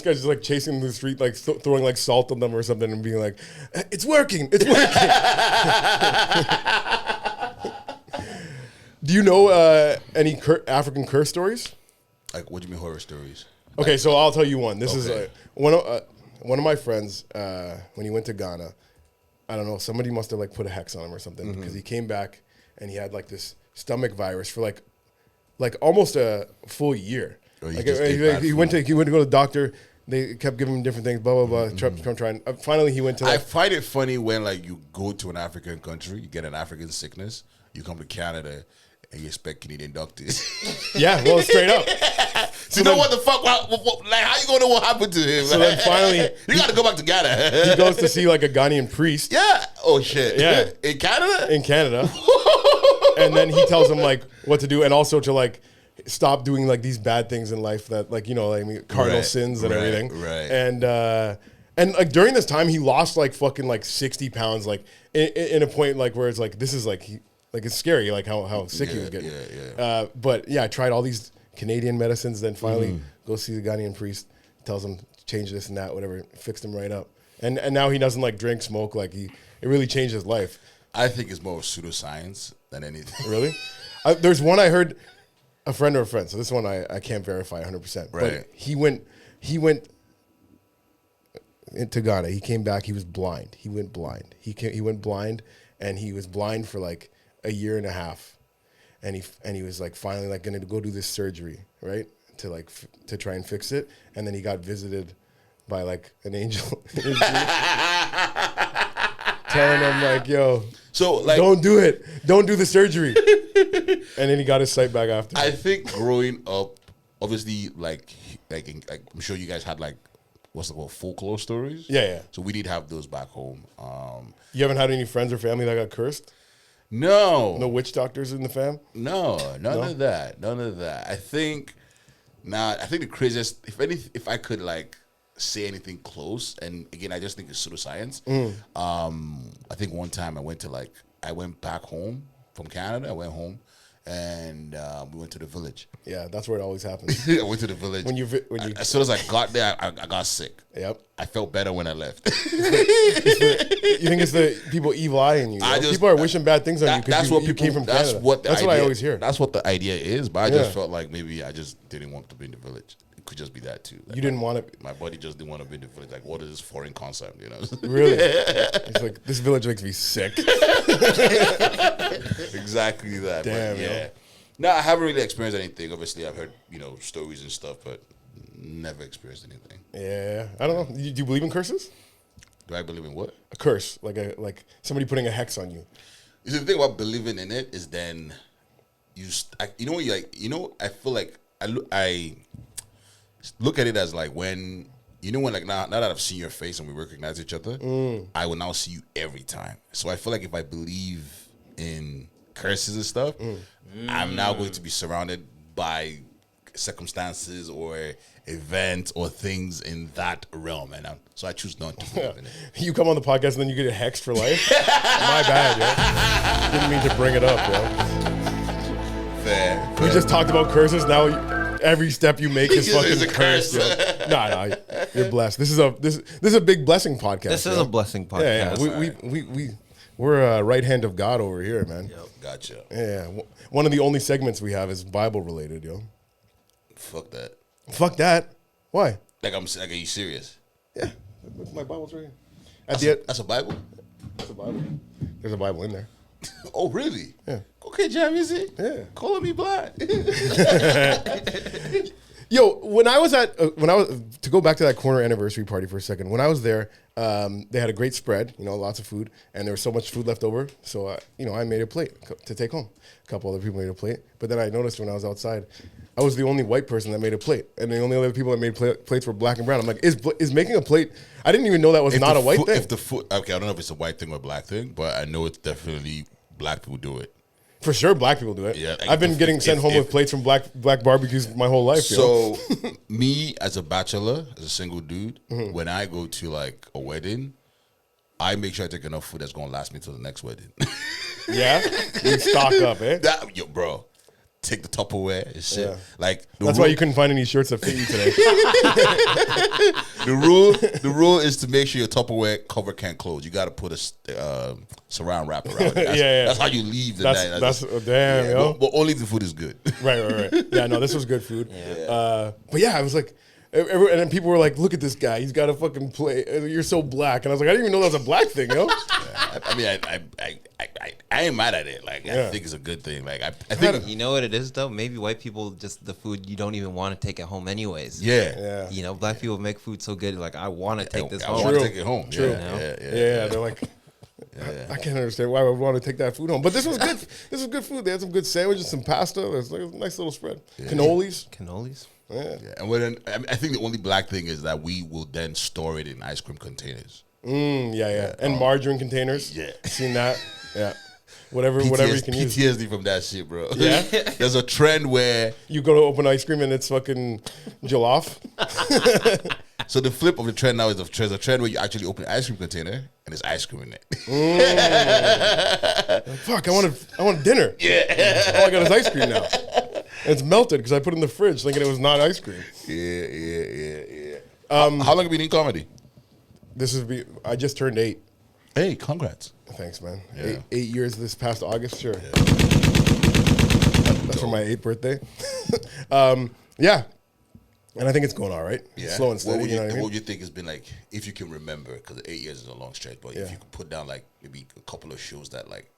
Speaker 1: guy's just like chasing the street, like throwing like salt on them or something, and being like, "It's working, it's working." Do you know any African curse stories?
Speaker 2: Like, what do you mean horror stories?
Speaker 1: Okay, so I'll tell you one. This is one of my friends when he went to Ghana. I don't know. Somebody must have like put a hex on him or something because he came back and he had like this stomach virus for like almost a full year. Like he went to go to the doctor. They kept giving him different things. Blah blah blah. Trying. Finally, he went to.
Speaker 2: I find it funny when like you go to an African country, you get an African sickness, you come to Canada. And you expect Canadian doctors.
Speaker 1: Yeah, well, straight up.
Speaker 2: So you know what the fuck? Like, how you gonna know what happened to him?
Speaker 1: So then finally,
Speaker 2: you got to go back to Ghana.
Speaker 1: He goes to see like a Ghanaian priest.
Speaker 2: Yeah. Oh shit.
Speaker 1: Yeah.
Speaker 2: In Canada.
Speaker 1: In Canada. And then he tells him like what to do, and also to like stop doing like these bad things in life that like cardinal sins and everything.
Speaker 2: Right.
Speaker 1: And like during this time, he lost like fucking like 60 pounds, like in a point like where it's like this is like like it's scary, like how sick he was getting.
Speaker 2: Yeah.
Speaker 1: But yeah, I tried all these Canadian medicines. Then finally, go see the Ghanaian priest. Tells him change this and that, whatever. Fixed him right up. And now he doesn't like drink, smoke. Like it really changed his life.
Speaker 2: I think it's more of pseudoscience than anything.
Speaker 1: Really? There's one I heard, a friend of a friend. So this one I can't verify 100%.
Speaker 2: Right.
Speaker 1: But he went into Ghana. He came back. He was blind. He went blind. He went blind, and he was blind for like a year and a half, and he was like finally like gonna go do this surgery, right, to try and fix it, and then he got visited by like an angel telling him like, yo, so like don't do it, don't do the surgery. And then he got his sight back after.
Speaker 2: I think growing up, obviously like I'm sure you guys had like what's it called, folklore stories.
Speaker 1: Yeah. So
Speaker 2: we did have those back home.
Speaker 1: You haven't had any friends or family that got cursed?
Speaker 2: No
Speaker 1: witch doctors in the fam?
Speaker 2: No, none of that. I think the craziest, if I could like say anything close, and again I just think it's pseudoscience. I think one time I went back home from Canada. I went home, and we went to the village.
Speaker 1: Yeah, that's where it always happens.
Speaker 2: I went to the village.
Speaker 1: When you
Speaker 2: as soon as I got there, I got sick.
Speaker 1: Yep.
Speaker 2: I felt better when I left.
Speaker 1: You think it's the people evil eyeing you? People are wishing bad things on you because you came from Canada. That's what I always hear.
Speaker 2: That's what the idea is, but I just felt like maybe I just didn't want to be in the village. It could just be that too. Like
Speaker 1: you didn't want to.
Speaker 2: My body just didn't want to be in the village. Like, what is this foreign concept? You know?
Speaker 1: Really? It's like this village makes me sick.
Speaker 2: Exactly that.
Speaker 1: Damn.
Speaker 2: But yeah. No, I haven't really experienced anything. Obviously, I've heard stories and stuff, but never experienced anything.
Speaker 1: Yeah, I don't know. Do you believe in curses?
Speaker 2: Do I believe in what?
Speaker 1: A curse, like somebody putting a hex on you.
Speaker 2: The thing about believing in it is then I feel like I look at it as like when like now that I've seen your face and we recognize each other, I will now see you every time. So I feel like if I believe in curses and stuff, I'm now going to be surrounded by circumstances or events or things in that realm, and so I choose not to believe in it.
Speaker 1: You come on the podcast and then you get hexed for life. My bad, yo. Didn't mean to bring it up, yo.
Speaker 2: Fair.
Speaker 1: We just talked about curses. Now every step you make is fucking
Speaker 2: It's a curse.
Speaker 1: yo. Nah, you're blessed. This is a big blessing podcast.
Speaker 4: This is a blessing podcast.
Speaker 1: Yeah. We're a right hand of God over here, man.
Speaker 2: Yep, gotcha.
Speaker 1: Yeah, one of the only segments we have is Bible related, yo.
Speaker 2: Fuck that.
Speaker 1: Fuck that. Why?
Speaker 2: Like are you serious?
Speaker 1: Yeah, my Bible's right here.
Speaker 2: That's a Bible?
Speaker 1: That's a Bible. There's a Bible in there.
Speaker 2: Oh, really?
Speaker 1: Yeah.
Speaker 2: Okay, Jameasy.
Speaker 1: Yeah.
Speaker 2: Calling me blind.
Speaker 1: Yo, when I was to go back to that corner anniversary party for a second, when I was there, they had a great spread, lots of food, and there was so much food left over. So, I made a plate to take home. A couple other people made a plate, but then I noticed when I was outside, I was the only white person that made a plate, and the only other people that made plates were black and brown. I'm like, is making a plate? I didn't even know that was not a white thing.
Speaker 2: If the food, okay, I don't know if it's a white thing or a black thing, but I know it's definitely black people do it.
Speaker 1: For sure, black people do it.
Speaker 2: Yeah, like
Speaker 1: I've been getting sent home with plates from black barbecues my whole life.
Speaker 2: So, me as a bachelor, as a single dude, when I go to like a wedding, I make sure I take enough food that's gonna last me till the next wedding.
Speaker 1: Yeah, you stock up, eh?
Speaker 2: Yo, bro, take the Tupperware and shit.
Speaker 1: Yeah.
Speaker 2: Like
Speaker 1: that's why you couldn't find any shirts that fit you today.
Speaker 2: The rule is to make sure your Tupperware cover can't close. You got to put a saround wrap around it. That's how you leave the night.
Speaker 1: That's damn, yo.
Speaker 2: But only if the food is good.
Speaker 1: Right. Yeah, no, this was good food. Yeah. But yeah, I was like, and then people were like, "Look at this guy. He's got a fucking plate. You're so black." And I was like, "I didn't even know that was a black thing, yo."
Speaker 2: I mean, I ain't mad at it. Like, I think it's a good thing. Like, I think
Speaker 4: You know what it is though? Maybe white people just the food you don't even want to take it home anyways.
Speaker 2: Yeah.
Speaker 4: Black people make food so good. Like I want to take this
Speaker 2: I
Speaker 4: home.
Speaker 2: want to take it home.
Speaker 1: True.
Speaker 2: Yeah.
Speaker 1: They're like, I can't understand why I would want to take that food home. But this was good. This was good food. They had some good sandwiches, some pasta. There's like a nice little spread. Cannolis.
Speaker 2: Yeah. And I think the only black thing is that we will then store it in ice cream containers.
Speaker 1: Yeah. And margarine containers.
Speaker 2: Yeah.
Speaker 1: Seen that? Yeah. Whatever you can use.
Speaker 2: PTSD from that shit, bro.
Speaker 1: Yeah?
Speaker 2: There's a trend where
Speaker 1: You go to open ice cream and it's fucking jollof.
Speaker 2: so the flip of the trend now is there's a trend where you actually open an ice cream container and there's ice cream in it.
Speaker 1: Fuck, I want dinner. Yeah. All I got is ice cream now. And it's melted because I put it in the fridge thinking it was not ice cream.
Speaker 2: Yeah. How long have you been in comedy?
Speaker 1: I just turned 8.
Speaker 2: Hey, congrats.
Speaker 1: Thanks, man.
Speaker 2: Yeah.
Speaker 1: 8 years this past August, sure.
Speaker 2: Yeah.
Speaker 1: That's for my 8th birthday. Yeah. And I think it's going all right.
Speaker 2: Yeah.
Speaker 1: Slow and steady,
Speaker 2: What
Speaker 1: you know what I mean?
Speaker 2: would you think has been like, if you can remember, because 8 years is a long stretch, but if you could put down like maybe a couple of shows that like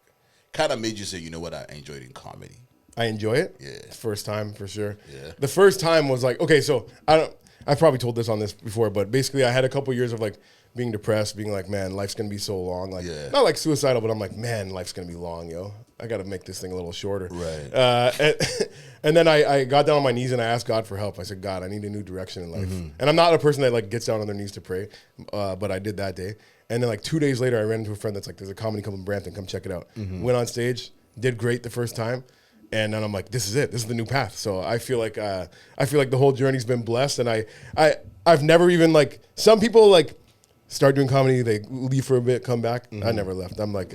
Speaker 2: kind of made you say, you know what, I enjoyed in comedy.
Speaker 1: I enjoy it.
Speaker 2: Yeah.
Speaker 1: First time for sure.
Speaker 2: Yeah.
Speaker 1: The first time was like, okay, so I've probably told this on this before, but basically I had a couple years of like being depressed, being like, man, life's gonna be so long. Like not like suicidal, but I'm like, man, life's gonna be long, yo. I gotta make this thing a little shorter.
Speaker 2: Right.
Speaker 1: And then I got down on my knees and I asked God for help. I said, God, I need a new direction in life. And I'm not a person that like gets down on their knees to pray, but I did that day. And then like 2 days later, I ran into a friend that's like, there's a comedy club in Brampton, come check it out. Went on stage, did great the first time. And then I'm like, this is it. This is the new path. So I feel like the whole journey's been blessed. And I've never even like, some people like start doing comedy, they leave for a bit, come back. I never left. I'm like,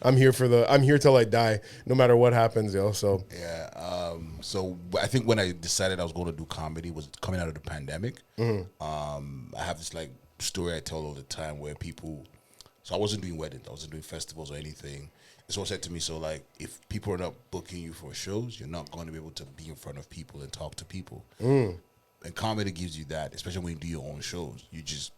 Speaker 1: I'm here till I die, no matter what happens, yo. So
Speaker 2: Yeah. So I think when I decided I was going to do comedy was coming out of the pandemic. I have this like story I tell all the time where people. So I wasn't doing weddings, I wasn't doing festivals or anything. And someone said to me, so like if people are not booking you for shows, you're not going to be able to be in front of people and talk to people. And comedy gives you that, especially when you do your own shows.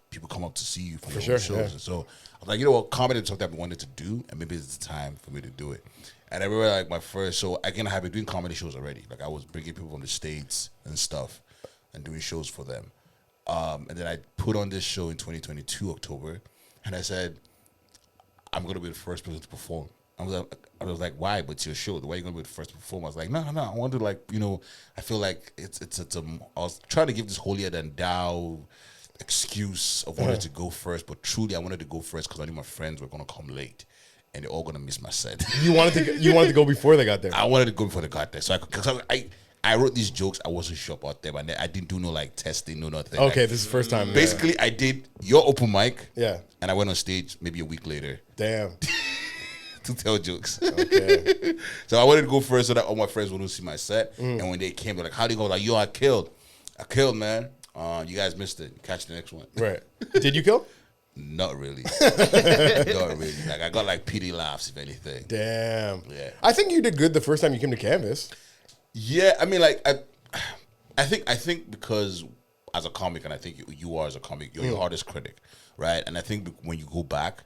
Speaker 2: People come up to see you for your own shows.
Speaker 1: Yeah.
Speaker 2: And so I was like, you know what, comedy is something I've wanted to do, and maybe it's the time for me to do it. And I remember like my first show, again, I had been doing comedy shows already. Like I was bringing people from the States and stuff and doing shows for them. And then I put on this show in 2022, October, and I said, I'm going to be the first person to perform. I was like, why? But it's your show. Why are you going to be the first to perform? I was like, no. I want to like, I feel like I was trying to give this holier than thou excuse of wanting to go first, but truly I wanted to go first because I knew my friends were going to come late and they're all going to miss my set.
Speaker 1: you wanted to go before they got there.
Speaker 2: I wanted to go before they got there. So I wrote these jokes. I wasn't sure about them. And I didn't do no like testing, no nothing.
Speaker 1: Okay,
Speaker 2: like,
Speaker 1: this is the first time.
Speaker 2: Basically, I did your open mic.
Speaker 1: Yeah.
Speaker 2: And I went on stage maybe a week later.
Speaker 1: Damn.
Speaker 2: To tell jokes.
Speaker 1: Okay.
Speaker 2: So I wanted to go first so that all my friends wouldn't see my set. And when they came, they're like, how do you go? Like, yo, I killed, man. You guys missed it. Catch the next one.
Speaker 1: Right. Did you kill?
Speaker 2: Not really. Not really. Like I got like pity laughs, if anything.
Speaker 1: Damn.
Speaker 2: Yeah.
Speaker 1: I think you did good the first time you came to Canvas.
Speaker 2: Yeah, I mean, like I think because as a comic, and I think you are as a comic, you're your hardest critic, right? And I think when you go back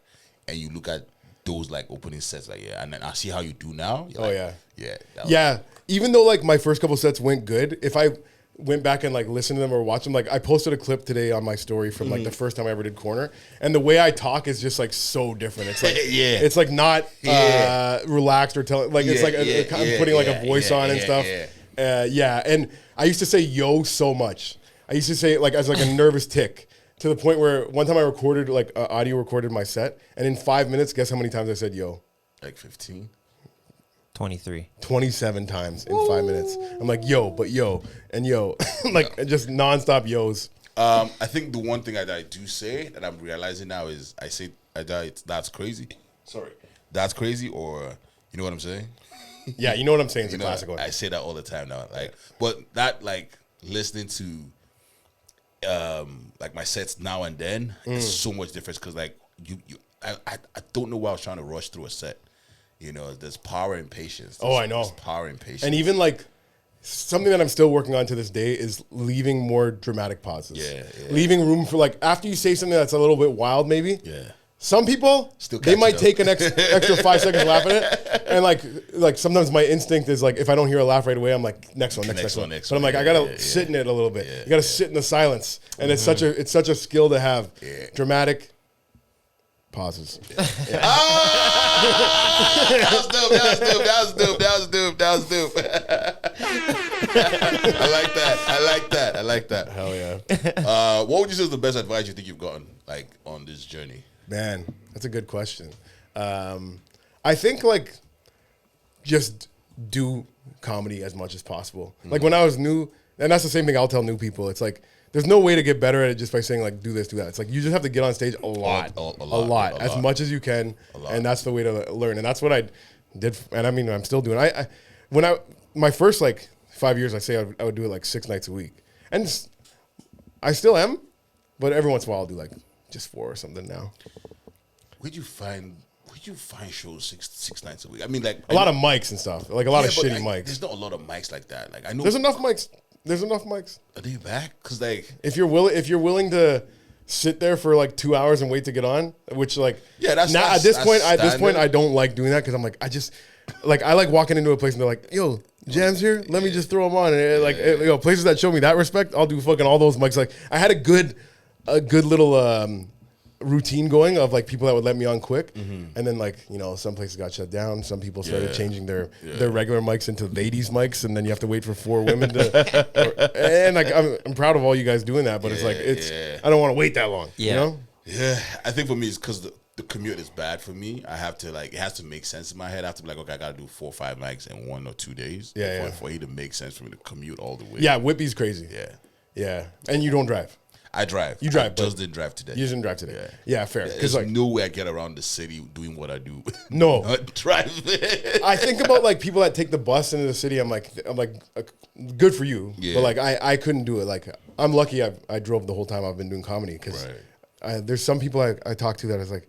Speaker 2: and you look at those like opening sets, like and then I see how you do now.
Speaker 1: Oh
Speaker 2: like,
Speaker 1: yeah.
Speaker 2: yeah.
Speaker 1: Even though like my first couple sets went good, if I went back and like listened to them or watched them, like I posted a clip today on my story from like the first time I ever did corner, and the way I talk is just like so different. It's like it's like not relaxed or telling like it's like I'm putting like a voice on and stuff. And I used to say yo so much. I used to say it like as like a nervous tick. To the point where one time I recorded, like, audio recorded my set, and in 5 minutes, guess how many times I said yo?
Speaker 2: Like 15?
Speaker 4: 23.
Speaker 1: 27 times in 5 minutes. I'm like, yo, but yo, and yo. Like, just nonstop yos.
Speaker 2: I think the one thing I do say that I'm realizing now is I say that's crazy. Sorry. That's crazy, or you know what I'm saying?
Speaker 1: Yeah, you know what I'm saying? It's a classic one.
Speaker 2: I say that all the time now. Like, but that, like, listening to like my sets now and then is so much different because like I don't know why I was trying to rush through a set. There's power in patience.
Speaker 1: I know.
Speaker 2: There's power in patience.
Speaker 1: And even like something that I'm still working on to this day is leaving more dramatic pauses.
Speaker 2: Yeah.
Speaker 1: Leaving room for like after you say something that's a little bit wild, maybe.
Speaker 2: Yeah.
Speaker 1: Some people,
Speaker 2: Still
Speaker 1: they
Speaker 2: catch
Speaker 1: might
Speaker 2: it up.
Speaker 1: take an extra 5 seconds to laugh at it. And like sometimes my instinct is like, if I don't hear a laugh right away, I'm like, next one.
Speaker 2: Next
Speaker 1: But
Speaker 2: one.
Speaker 1: I'm like, I gotta sit in it a little bit. You gotta sit in the silence. And it's such a skill to have.
Speaker 2: Yeah.
Speaker 1: Dramatic pauses.
Speaker 2: That was dope. I like that.
Speaker 1: Hell yeah.
Speaker 2: What would you say is the best advice you think you've gotten like on this journey?
Speaker 1: Man, that's a good question. I think like just do comedy as much as possible. Like when I was new, and that's the same thing I'll tell new people. It's like there's no way to get better at it just by saying like do this, do that. It's like you just have to get on stage a lot, as much as you can, and that's the way to learn. And that's what I did, and I mean I'm still doing. My first like 5 years, I say I would do it like 6 nights a week, and I still am, but every once in a while I'll do like just 4 or something now.
Speaker 2: Where'd you find shows six nights a week? I mean, like
Speaker 1: a lot of mics and stuff, like a lot of shitty mics.
Speaker 2: There's not a lot of mics like that. Like I know
Speaker 1: there's enough mics.
Speaker 2: Are they back? Because like
Speaker 1: if you're willing to sit there for like 2 hours and wait to get on, which like at this point I don't like doing that because I'm like I like walking into a place and they're like, yo, Jams here, let me just throw them on, and places that show me that respect, I'll do fucking all those mics. Like I had a good little routine going of like people that would let me on quick, and then like some places got shut down. Some people started changing their regular mics into ladies mics, and then you have to wait for 4 women to. And like I'm proud of all you guys doing that, but it's like I don't want to wait that long.
Speaker 4: Yeah.
Speaker 2: Yeah, I think for me it's because the commute is bad for me. I have to it has to make sense in my head. I have to be like, okay, I gotta do 4 or 5 mics in 1 or 2 days. For it to make sense for me to commute all the way.
Speaker 1: Yeah, Whippy's crazy.
Speaker 2: Yeah.
Speaker 1: Yeah, and you don't drive.
Speaker 2: I drive.
Speaker 1: You drive,
Speaker 2: I just didn't drive today.
Speaker 1: You just didn't drive today. Yeah, fair.
Speaker 2: There's
Speaker 1: Because
Speaker 2: no way I get around the city doing what I do.
Speaker 1: No.
Speaker 2: Not driving.
Speaker 1: I think about like people that take the bus into the city. I'm like, good for you.
Speaker 2: Yeah.
Speaker 1: But like, I couldn't do it. Like, I'm lucky I drove the whole time I've been doing comedy because there's some people I talk to that is like,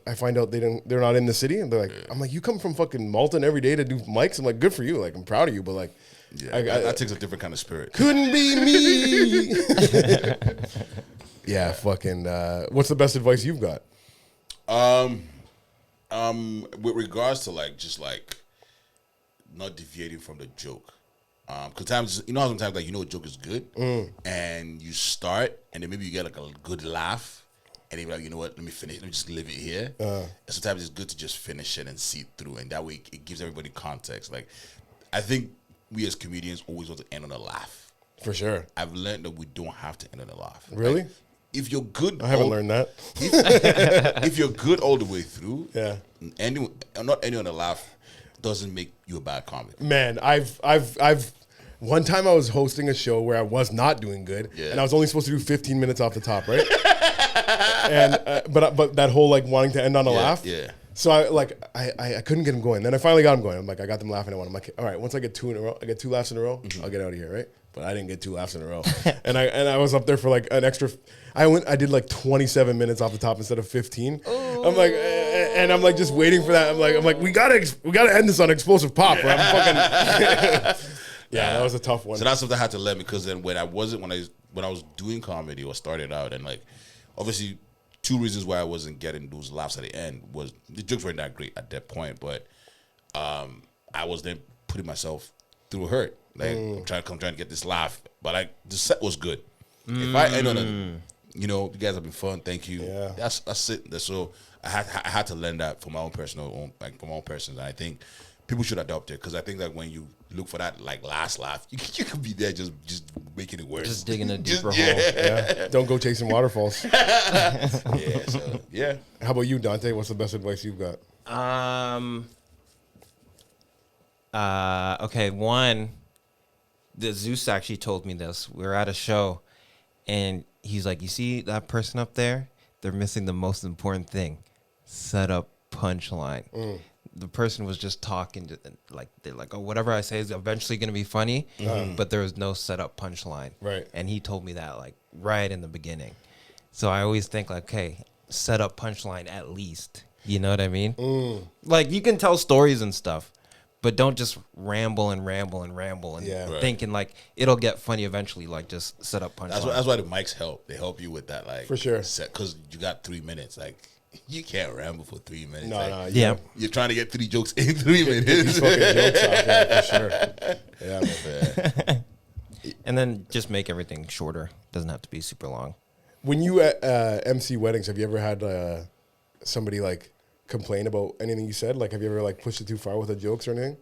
Speaker 1: I find out they're not in the city and they're like, I'm like, you come from fucking Malton every day to do mics. I'm like, good for you. Like, I'm proud of you. But like,
Speaker 2: that takes a different kind of spirit.
Speaker 1: couldn't be me. Yeah, fucking. What's the best advice you've got?
Speaker 2: With regards to like just like not deviating from the joke. Because times you know how sometimes like a joke is good and you start and then maybe you get like a good laugh and then you're like, you know what, let me finish, let me just leave it here. And sometimes it's good to just finish it and see it through, and that way it gives everybody context. Like I think we as comedians always want to end on a laugh.
Speaker 1: For sure.
Speaker 2: I've learned that we don't have to end on a laugh.
Speaker 1: Really?
Speaker 2: Like, if you're good,
Speaker 1: I haven't learned that.
Speaker 2: If you're good all the way through, not ending on a laugh doesn't make you a bad comic.
Speaker 1: Man, I've one time I was hosting a show where I was not doing good, and I was only supposed to do 15 minutes off the top, right? And but that whole like wanting to end on a laugh, So I couldn't get him going. Then I finally got him going. I'm like, I got them laughing at one. I'm like, all right, once I get two in a row, I get 2 laughs in a row, I'll get out of here, right? But I didn't get 2 laughs in a row, and I was up there for like an extra. I did like 27 minutes off the top instead of 15. I'm like, and I'm like just waiting for that. I'm like, we gotta end this on explosive pop. Or I'm fucking. Yeah, that was a tough one.
Speaker 2: So that's something I had to learn, because then when I was doing comedy or started out, and like obviously 2 reasons why I wasn't getting those laughs at the end was the jokes weren't that great at that point, but I was then putting myself through hurt. Like I'm trying to get this laugh, but like the set was good. If I end on a, you guys have been fun, thank you. Yeah. That's it. So I had to learn that for my own personal, for my own person. And I think people should adopt it, because I think that when you look for that like last laugh, you could be there just making it worse,
Speaker 4: just digging a deeper hole.
Speaker 1: Yeah. Don't go chasing waterfalls.
Speaker 2: Yeah.
Speaker 1: How about you, Dante? What's the best advice you've got?
Speaker 4: Okay, one, the Zeus actually told me this. We were at a show, and he's like, you see that person up there? They're missing the most important thing: set up punchline. The person was just talking to, like, they're like, oh, whatever I say is eventually going to be funny, but there was no set up punchline.
Speaker 1: Right.
Speaker 4: And he told me that like right in the beginning. So I always think like, okay, set up punchline at least. You know what I mean? Like, you can tell stories and stuff, but don't just ramble and thinking like it'll get funny eventually. Like, just set up punchline.
Speaker 2: That's why the mics help. They help you with that, like,
Speaker 1: for sure.
Speaker 2: Because you got 3 minutes. Like, you can't ramble for 3 minutes.
Speaker 1: No,
Speaker 4: yeah.
Speaker 2: You're trying to get 3 jokes in 3 minutes.
Speaker 1: Fucking jokes out there, for sure. Yeah.
Speaker 4: And then just make everything shorter. Doesn't have to be super long.
Speaker 1: When you MC weddings, have you ever had somebody like complain about anything you said? Like, have you ever like pushed it too far with the jokes or anything?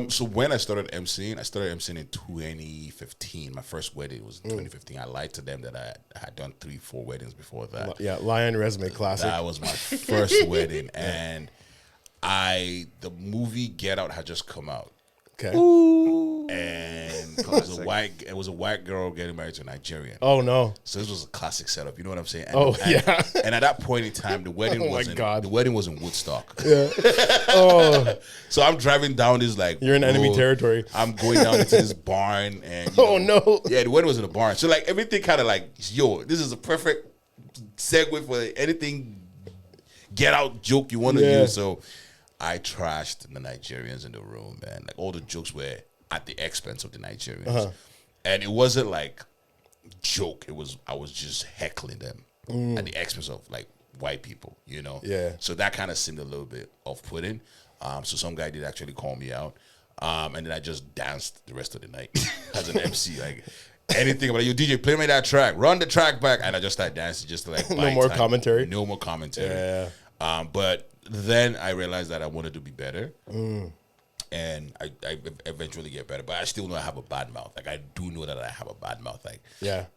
Speaker 2: So when I started MCing in 2015. My first wedding was in 2015. I lied to them that I had done 3-4 weddings before that.
Speaker 1: Yeah, lie on your resume, classic.
Speaker 2: That was my first wedding, and the movie Get Out had just come out.
Speaker 1: Okay.
Speaker 2: And it was a white girl getting married to a Nigerian.
Speaker 1: Oh no!
Speaker 2: So this was a classic setup. You know what I'm saying?
Speaker 1: Yeah.
Speaker 2: And at that point in time, the wedding was in Woodstock.
Speaker 1: Yeah. Oh.
Speaker 2: So I'm driving down this like,
Speaker 1: you're in enemy territory.
Speaker 2: I'm going down into this barn, and
Speaker 1: no!
Speaker 2: Yeah, the wedding was in a barn. So like everything kind of like, this is a perfect segue for anything Get Out joke you want to use. So I trashed the Nigerians in the room, man. Like, all the jokes were at the expense of the Nigerians. And it wasn't like joke. I was just heckling them at the expense of like white people,
Speaker 1: Yeah.
Speaker 2: So that kind of seemed a little bit off-putting. So some guy did actually call me out. And then I just danced the rest of the night as an MC. Like, anything about, yo, DJ, play me that track. Run the track back. And I just started dancing just to like
Speaker 1: No more commentary.
Speaker 2: No more commentary.
Speaker 1: Yeah.
Speaker 2: But then I realized that I wanted to be better, and I eventually get better. But I still know I have a bad mouth. Like, I do know that I have a bad mouth. Like,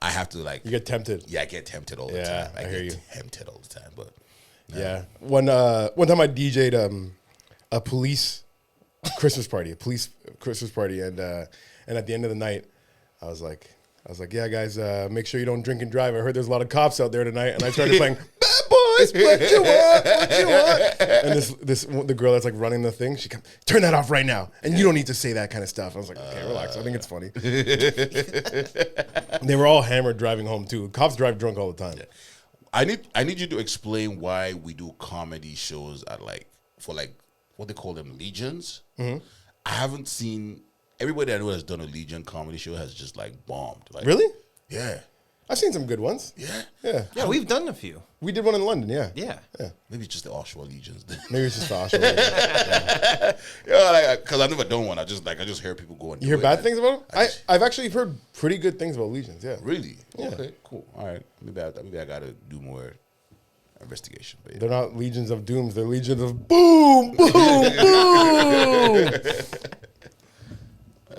Speaker 2: I have to like.
Speaker 1: You get tempted.
Speaker 2: Yeah, I get tempted all the time. I get tempted all the time. But
Speaker 1: yeah, one time I DJ'd a police Christmas party, and at the end of the night, I was like, I was like, yeah, guys, make sure you don't drink and drive. I heard there's a lot of cops out there tonight. And I started playing, bad boys, what you want, what you want? And the girl that's like running the thing, she comes, turn that off right now. And you don't need to say that kind of stuff. I was like, okay, relax. I think it's funny. They were all hammered driving home too. Cops drive drunk all the time.
Speaker 2: Yeah. I need you to explain why we do comedy shows at for what they call them, legions. Mm-hmm. I haven't seen everybody I know that's done a legion comedy show has just like bombed. Like,
Speaker 1: really?
Speaker 2: Yeah.
Speaker 1: I've seen some good ones.
Speaker 2: Yeah.
Speaker 1: Yeah.
Speaker 4: Yeah, we've done a few.
Speaker 1: We did one in London, yeah.
Speaker 4: Yeah.
Speaker 2: Maybe it's just the offshore legions.
Speaker 1: Maybe it's just the offshore legions.
Speaker 2: Yeah, because I've never done one. I just hear people go and
Speaker 1: You hear bad things about them? I've actually heard pretty good things about legions, yeah.
Speaker 2: Really?
Speaker 1: Yeah.
Speaker 2: Okay, cool. All right. Maybe I got to do more investigation. But yeah.
Speaker 1: They're not legions of dooms. They're legions of boom, boom, boom.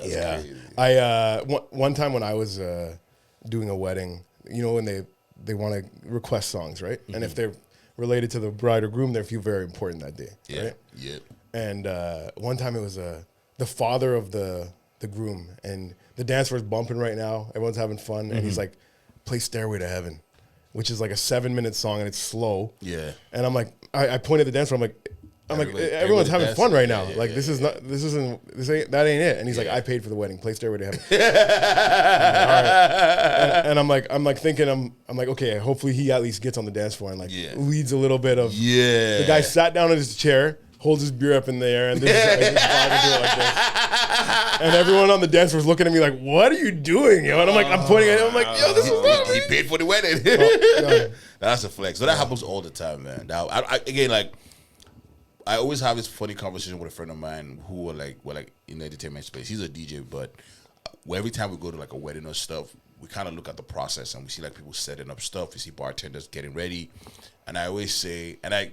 Speaker 1: Yeah.
Speaker 2: Crazy.
Speaker 1: One time when I was doing a wedding, when they want to request songs, right? Mm-hmm. And if they're related to the bride or groom, they feel very important that day, right?
Speaker 2: Yeah.
Speaker 1: And one time it was the father of the groom, and the dance floor's bumping right now. Everyone's having fun, and he's like, play Stairway to Heaven, which is like a 7-minute song, and it's slow. Yeah. And I'm like, I pointed at the dance floor, I'm like, everyone's having fun right now. That ain't it. And he's like, I paid for the wedding. Play Stairway to Heaven. All right. And I'm like thinking, I'm like, okay, hopefully he at least gets on the dance floor and leads a little bit of. Yeah. The guy sat down in his chair, holds his beer up in the air, and this is do it like this. And everyone on the dance floor is looking at me like, what are you doing, yo? And I'm like, I'm pointing at him. I'm like, yo, this is not me.
Speaker 2: He paid for the wedding. That's a flex. So that happens all the time, man. Now, I always have this funny conversation with a friend of mine who are like in the entertainment space. He's a DJ, but every time we go to like a wedding or stuff, we kind of look at the process and we see like people setting up stuff. We see bartenders getting ready, and I always say, the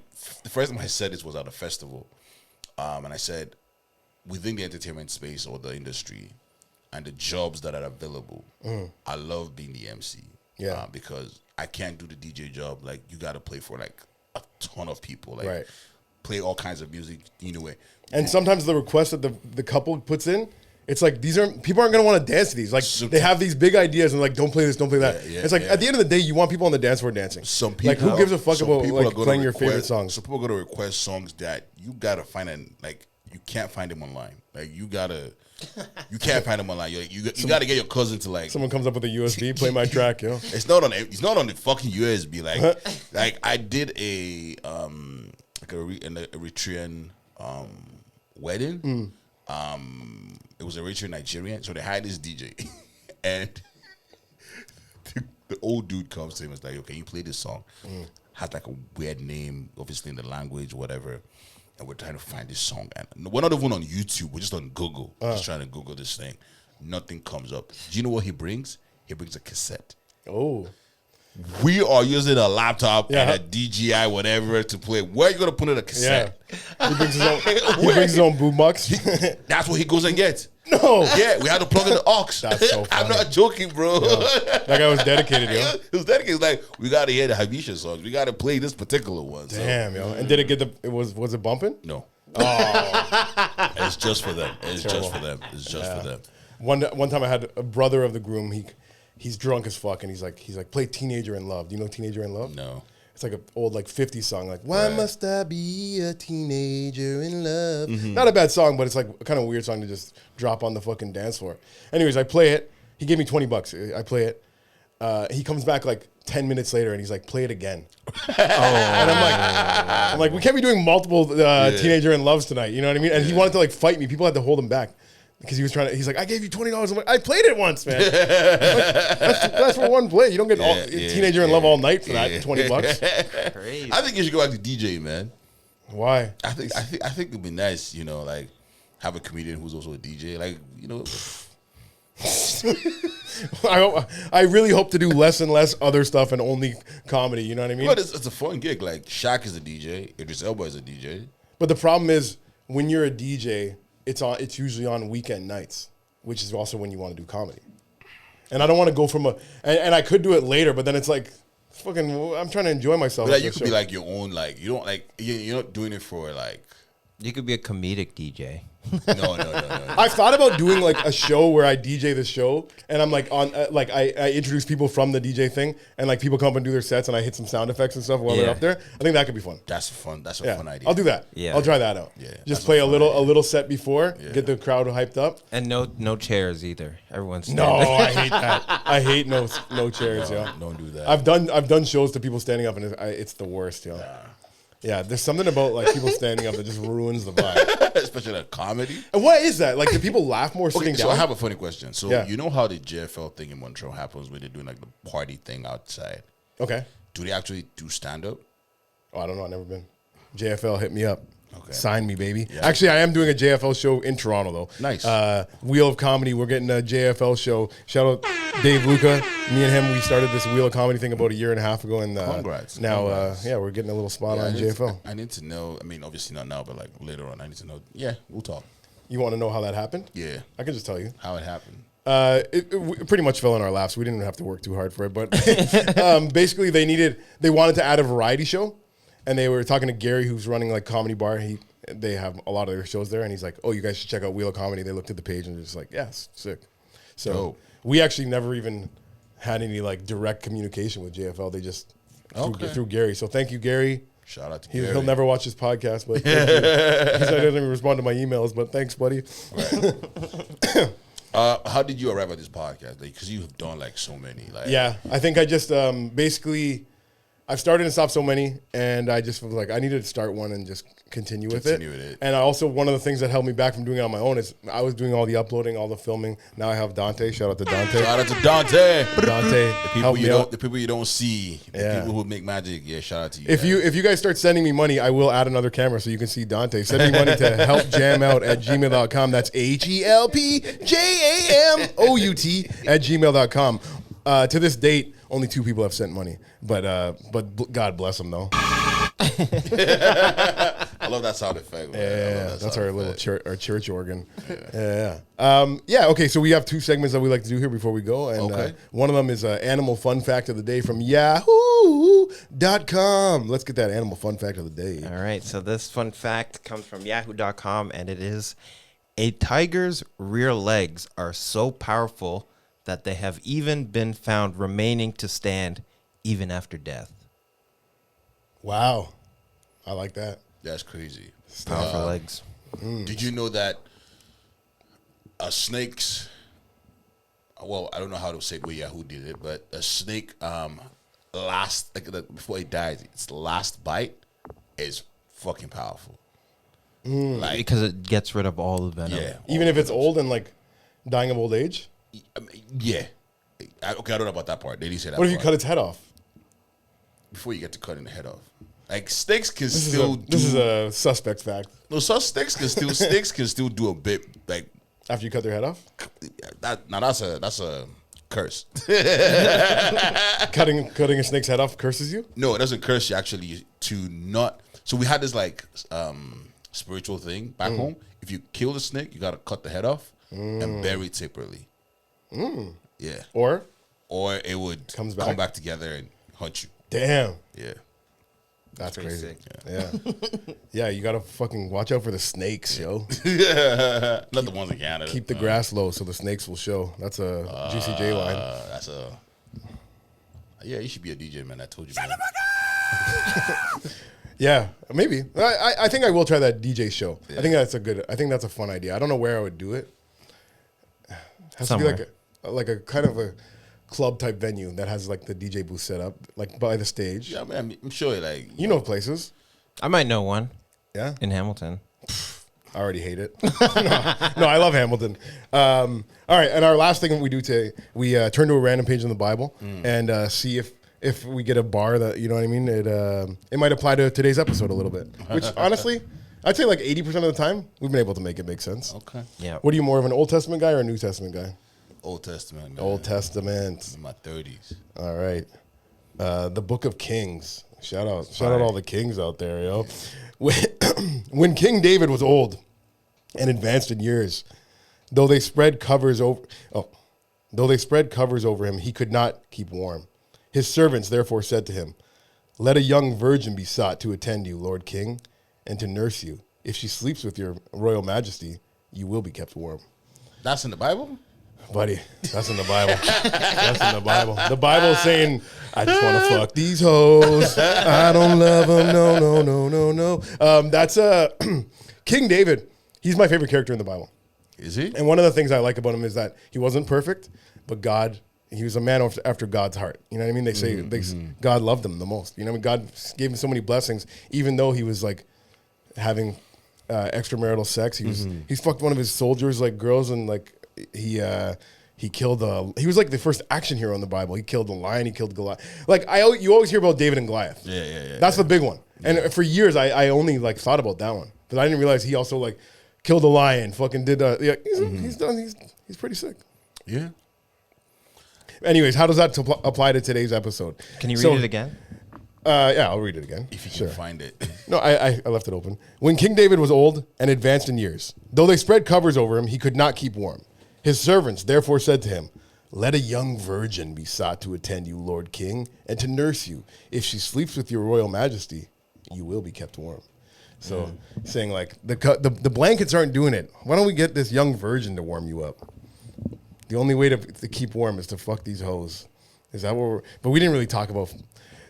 Speaker 2: first time I said this was at a festival, and I said, within the entertainment space or the industry, and the jobs that are available, I love being the MC. Yeah, because I can't do the DJ job. Like you got to play for like a ton of people. Like. Right. Play all kinds of music anyway.
Speaker 1: And sometimes the request that the couple puts in, it's like people aren't gonna want to dance to these. Like they have these big ideas and like don't play this, don't play that. It's like at the end of the day, you want people on the dance floor dancing.
Speaker 2: Some people,
Speaker 1: like who gives a fuck about like playing your favorite songs?
Speaker 2: Some people are gonna request songs that you gotta find and like you can't find them online. Like you can't find them online. You gotta get your cousin to like.
Speaker 1: Someone comes up with a USB, play my track, yo.
Speaker 2: It's not on the fucking USB. Like I did a an Eritrean wedding. It was Eritrean Nigerian, so they hired this DJ, and the old dude comes to him and is like, "Okay, you play this song." Has like a weird name, obviously in the language, whatever. And we're trying to find this song, and we're not even on YouTube. We're just on Google, just trying to Google this thing. Nothing comes up. Do you know what he brings? He brings a cassette.
Speaker 1: Oh.
Speaker 2: We are using a laptop and a DJI, whatever, to play. Where are you going to put in a cassette?
Speaker 1: Yeah. He brings his own boombox.
Speaker 2: That's what he goes and gets.
Speaker 1: No.
Speaker 2: Yeah, we had to plug in the aux.
Speaker 1: That's so funny.
Speaker 2: I'm not joking, bro.
Speaker 1: That guy was dedicated, yo.
Speaker 2: He was dedicated. He's like, we got to hear the Habisha songs. We got to play this particular one.
Speaker 1: Damn, yo. And did it get was it bumping?
Speaker 2: No.
Speaker 1: Oh.
Speaker 2: It's just for them. It's just for them. It's just for them.
Speaker 1: One time I had a brother of the groom. He's drunk as fuck, and he's like, play Teenager in Love. Do you know Teenager in Love?
Speaker 2: No.
Speaker 1: It's like an old 50s song, like Why Must I Be a Teenager in Love? Not a bad song, but it's like a kind of weird song to just drop on the fucking dance floor. Anyways, I play it. He gave me $20. I play it. He comes back like 10 minutes later, and he's like, play it again. And I'm like, we can't be doing multiple Teenager in Loves tonight. You know what I mean? And he wanted to like fight me. People had to hold him back. Because he's like, I gave you $20. I'm like, I played it once, man. that's for one play. You don't get Teenager in Love all night for that $20.
Speaker 4: Crazy.
Speaker 2: I think you should go back to DJ, man.
Speaker 1: Why?
Speaker 2: I think it'd be nice, like have a comedian who's also a DJ, like
Speaker 1: I really hope to do less and less other stuff and only comedy. You know what I mean?
Speaker 2: But it's a fun gig. Like Shaq is a DJ, Idris Elba is a DJ.
Speaker 1: But the problem is when you're a DJ. It's usually on weekend nights, which is also when you want to do comedy. And I don't want to go from and I could do it later, but then it's like, fucking, I'm trying to enjoy myself.
Speaker 2: But you could be like your own, like, you don't, like, you're not doing it for, like,
Speaker 4: You could be a comedic DJ.
Speaker 2: No.
Speaker 1: I've thought about doing like a show where I DJ the show, and I'm like on like I introduce people from the DJ thing, and like people come up and do their sets, and I hit some sound effects and stuff while they're
Speaker 4: Yeah.
Speaker 1: up there. I think that could be fun.
Speaker 2: That's fun. That's a
Speaker 1: Yeah,
Speaker 2: fun idea.
Speaker 1: I'll do that.
Speaker 4: Yeah.
Speaker 1: I'll try that out.
Speaker 2: Yeah, that's
Speaker 1: Just
Speaker 2: a
Speaker 1: play a
Speaker 2: fun
Speaker 1: little set before,
Speaker 2: Yeah.
Speaker 1: get the crowd hyped up.
Speaker 4: And no chairs either. Everyone's
Speaker 1: No,
Speaker 4: standing.
Speaker 1: I hate that. I hate no chairs, yo.
Speaker 2: Don't do that.
Speaker 1: I've done shows to people standing up, and it's the worst, yo. Yeah, there's something about like people standing up that just ruins the vibe.
Speaker 2: Especially a comedy.
Speaker 1: And what is that? Like, do people laugh more sitting
Speaker 2: Okay, so
Speaker 1: down?
Speaker 2: I have a funny question. So
Speaker 1: Yeah.
Speaker 2: you know how the JFL thing in Montreal happens when they're doing like the party thing outside?
Speaker 1: Okay.
Speaker 2: Do they actually do stand up?
Speaker 1: Oh, I don't know. I've never been. JFL, hit me up.
Speaker 2: Okay.
Speaker 1: Sign me, baby.
Speaker 2: Yeah.
Speaker 1: Actually, I am doing a JFL show in Toronto, though.
Speaker 2: Nice.
Speaker 1: Wheel of Comedy. We're getting a JFL show. Shout out Dave Luca. Me and him, we started this Wheel of Comedy thing about a year and a half ago. And
Speaker 2: Congrats.
Speaker 1: now,
Speaker 2: Congrats.
Speaker 1: yeah, we're getting a little spot
Speaker 2: Yeah,
Speaker 1: on JFL.
Speaker 2: I need to know. I mean, obviously not now, but like later on, I need to know. Yeah, we'll talk.
Speaker 1: You want to know how that happened?
Speaker 2: Yeah,
Speaker 1: I can just tell you.
Speaker 2: how it happened.
Speaker 1: It pretty much fell in our laps. We didn't have to work too hard for it, but basically they wanted to add a variety show, and they were talking to Gary, who's running like Comedy Bar. They have a lot of their shows there, and he's like, "Oh, you guys should check out Wheel of Comedy." They looked at the page and they're just like, "Yes, sick." So
Speaker 2: Dope.
Speaker 1: we actually never even had any like direct communication with JFL. They just through Gary. So thank you, Gary.
Speaker 2: Shout out to
Speaker 1: He'll
Speaker 2: Gary.
Speaker 1: never watch this podcast, but thank you. He said he doesn't even respond to my emails, but thanks, buddy.
Speaker 2: How did you arrive at this podcast? Because you've done like so many. Like,
Speaker 1: Yeah, I think I just basically I've started and stopped so many, and I just was like I needed to start one and just continue with it. And I also, one of the things that held me back from doing it on my own is I was doing all the uploading, all the filming. Now I have Dante. Shout out to Dante.
Speaker 2: Shout out to Dante.
Speaker 1: Dante, help me out.
Speaker 2: The people you don't see, the
Speaker 1: Yeah.
Speaker 2: people who make magic. Yeah, shout out to you.
Speaker 1: If you guys start sending me money, I will add another camera so you can see Dante. Send me money to helpjamout@gmail.com. That's HELPJAMOUT @gmail.com. To this date, only 2 people have sent money, but God bless them though.
Speaker 2: I love that sound effect. Man.
Speaker 1: Yeah, that's our little church organ. Yeah. Okay, so we have 2 segments that we like to do here before we go, and
Speaker 2: Okay.
Speaker 1: one of them is animal fun fact of the day from Yahoo.com. Let's get that animal fun fact of the day.
Speaker 4: All right, so this fun fact comes from yahoo.com, and it is a tiger's rear legs are so powerful that they have even been found remaining to stand even after death.
Speaker 1: Wow, I like that.
Speaker 2: That's crazy.
Speaker 4: Powerful legs.
Speaker 2: Did you know that snakes? Well, I don't know how to say where Yahoo did it, but a snake before it dies, its last bite is fucking powerful. Like,
Speaker 4: Because it gets rid of all the venom.
Speaker 2: yeah,
Speaker 1: Even if it's old and like dying of old age.
Speaker 2: I mean, yeah. Okay, I don't know about that part. They didn't say that.
Speaker 1: What if you
Speaker 2: part.
Speaker 1: cut its head off?
Speaker 2: Before you get to cutting the head off? Like snakes can
Speaker 1: This
Speaker 2: still
Speaker 1: is a suspect fact.
Speaker 2: no. Some snakes can still do a bit like
Speaker 1: After you cut their head off,
Speaker 2: that. Now that's a curse.
Speaker 1: cutting a snake's head off curses you.
Speaker 2: No, it doesn't curse you actually to not. So we had this like spiritual thing back home. If you kill the snake, you gotta cut the head off and bury it separately. Yeah,
Speaker 1: Or
Speaker 2: or it would
Speaker 1: Comes
Speaker 2: come
Speaker 1: back?
Speaker 2: back together and hunt you.
Speaker 1: damn,
Speaker 2: Yeah,
Speaker 1: that's
Speaker 4: pretty
Speaker 1: crazy.
Speaker 4: sick.
Speaker 1: Yeah, yeah. You gotta fucking watch out for the snakes, yo.
Speaker 2: not the ones in Canada.
Speaker 1: Keep the grass low so the snakes will show. That's a GCJ line.
Speaker 2: That's a. Yeah, you should be a DJ, man. I told you. Man.
Speaker 1: Yeah, maybe. I think I will try that DJ show. I think that's a fun idea. I don't know where I would do it. Has
Speaker 4: Somewhere.
Speaker 1: to be like a kind of a club type venue that has like the DJ booth set up like by the stage.
Speaker 2: Yeah, man. I'm sure, like
Speaker 1: You know places.
Speaker 4: I might know one
Speaker 1: Yeah,
Speaker 4: in Hamilton.
Speaker 1: I already hate it. no, I love Hamilton. All right, and our last thing we do today, we turn to a random page in the Bible and see if we get a bar that, you know what I mean. It might apply to today's episode a little bit. Which honestly, I'd say like 80% of the time we've been able to make it make sense.
Speaker 2: Okay.
Speaker 4: Yeah.
Speaker 1: What are you, more of an Old Testament guy or a New Testament guy?
Speaker 2: Old Testament, man.
Speaker 1: Old Testament.
Speaker 2: In my 30s.
Speaker 1: All right. The Book of Kings. Shout out all the kings out there, yo. When King David was old and advanced in years, though they spread covers over him, he could not keep warm. His servants therefore said to him, "Let a young virgin be sought to attend you, Lord King, and to nurse you, If she sleeps with your royal majesty, you will be kept warm.
Speaker 2: That's in the Bible?
Speaker 1: Buddy, that's in the Bible. That's in the Bible. The Bible's saying, I just want to fuck these hoes. I don't love them. No, no, no, no, no. That's King David. He's my favorite character in the Bible.
Speaker 2: Is he?
Speaker 1: And one of the things I like about him is that he wasn't perfect, but he was a man after God's heart. You know what I mean? They say God loved him the most. You know what I mean? God gave him so many blessings, even though he was like having extramarital sex. He's fucked one of his soldiers, like girls, and like he killed he was like the first action hero in the Bible. He killed a lion, he killed Goliath. Like you always hear about David and Goliath.
Speaker 2: Yeah.
Speaker 1: That's the big one. And for years I only like thought about that one. But I didn't realize he also like killed a lion, fucking did he's done he's pretty sick.
Speaker 2: Yeah.
Speaker 1: Anyways, how does that apply to today's episode?
Speaker 4: Can you read it again?
Speaker 1: Yeah, I'll read it again.
Speaker 2: If you can find it.
Speaker 1: No, I left it open. When King David was old and advanced in years, though they spread covers over him, he could not keep warm. His servants therefore said to him, let a young virgin be sought to attend you, Lord King, and to nurse you. If she sleeps with your royal majesty, you will be kept warm. So saying like, the blankets aren't doing it. Why don't we get this young virgin to warm you up? The only way to keep warm is to fuck these hoes. Is that what we're... But we didn't really talk about...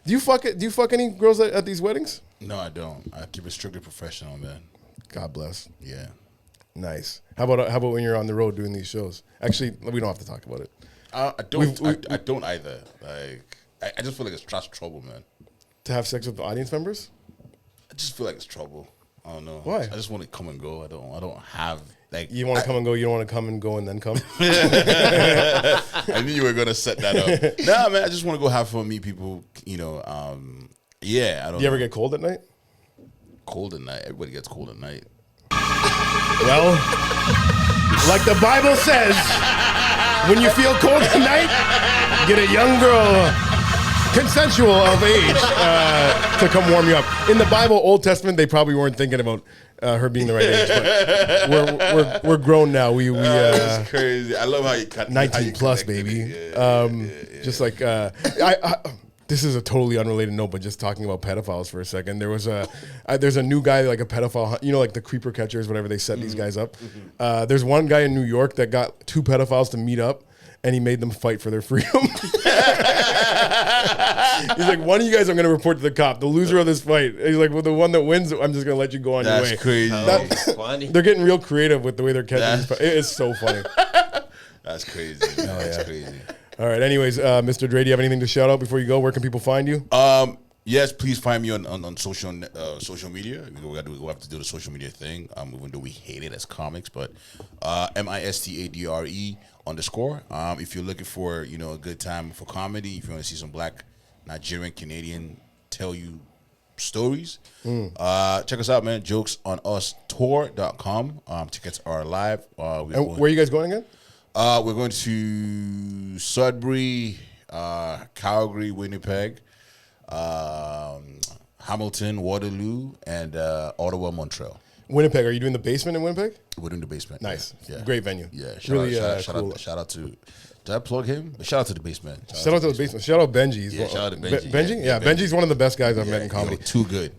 Speaker 1: Do you fuck any girls at these weddings?
Speaker 2: No, I don't. I keep it strictly professional, man.
Speaker 1: God bless.
Speaker 2: Yeah.
Speaker 1: Nice. How about when you're on the road doing these shows? Actually, we don't have to talk about it.
Speaker 2: I don't either. Like, I just feel like it's trouble, man.
Speaker 1: To have sex with the audience members?
Speaker 2: I just feel like it's trouble. I don't know.
Speaker 1: Why?
Speaker 2: I just want to come and go. I don't have like.
Speaker 1: You want to come and go. You don't want to come and go and then come.
Speaker 2: I knew you were gonna set that up. Nah, man. I just want to go have fun, meet people. You know. Yeah. I don't.
Speaker 1: Do you ever get cold at night?
Speaker 2: Cold at night? Everybody gets cold at night.
Speaker 1: Well, like the Bible says, when you feel cold at night, get a young girl, consensual of age, to come warm you up. In the Bible, Old Testament, they probably weren't thinking about her being the right age, but we're grown now.
Speaker 2: That's crazy. I love how you cut
Speaker 1: 19 plus, baby. Just like this is a totally unrelated note, but just talking about pedophiles for a second. There was there's a new guy, like a pedophile, you know, like the creeper catchers, whatever, they set these guys up. There's one guy in New York that got two pedophiles to meet up, and he made them fight for their freedom. He's like, one of you guys I'm going to report to the cop, the loser of this fight. He's like, well, the one that wins, I'm just going to let you go on your way.
Speaker 2: That's crazy.
Speaker 4: That's funny.
Speaker 1: They're getting real creative with the way they're catching these. It's so funny.
Speaker 2: That's crazy. That's crazy.
Speaker 1: All right. Anyways, Mr. Dre, do you have anything to shout out before you go? Where can people find you?
Speaker 2: Yes, please find me on social media. We have to do the social media thing. Even though we hate it as comics, but MISTADRE _. If you're looking for a good time for comedy, if you want to see some black Nigerian Canadian tell you stories, check us out, man. JokesOnUsTour.com. Tickets are live.
Speaker 1: And where are you guys going again?
Speaker 2: We're going to Sudbury, Calgary, Winnipeg, Hamilton, Waterloo, and Ottawa, Montreal.
Speaker 1: Winnipeg. Are you doing the basement in Winnipeg?
Speaker 2: We're doing the basement.
Speaker 1: Nice.
Speaker 2: Yeah.
Speaker 1: Great venue.
Speaker 2: Yeah. Shout out to. Did I plug him? Shout out to the basement.
Speaker 1: Shout out to the basement. Shout out Benji.
Speaker 2: Yeah, shout out to Benji.
Speaker 1: Benji? Yeah, Benji's one of the best guys I've met in comedy.
Speaker 2: Too good.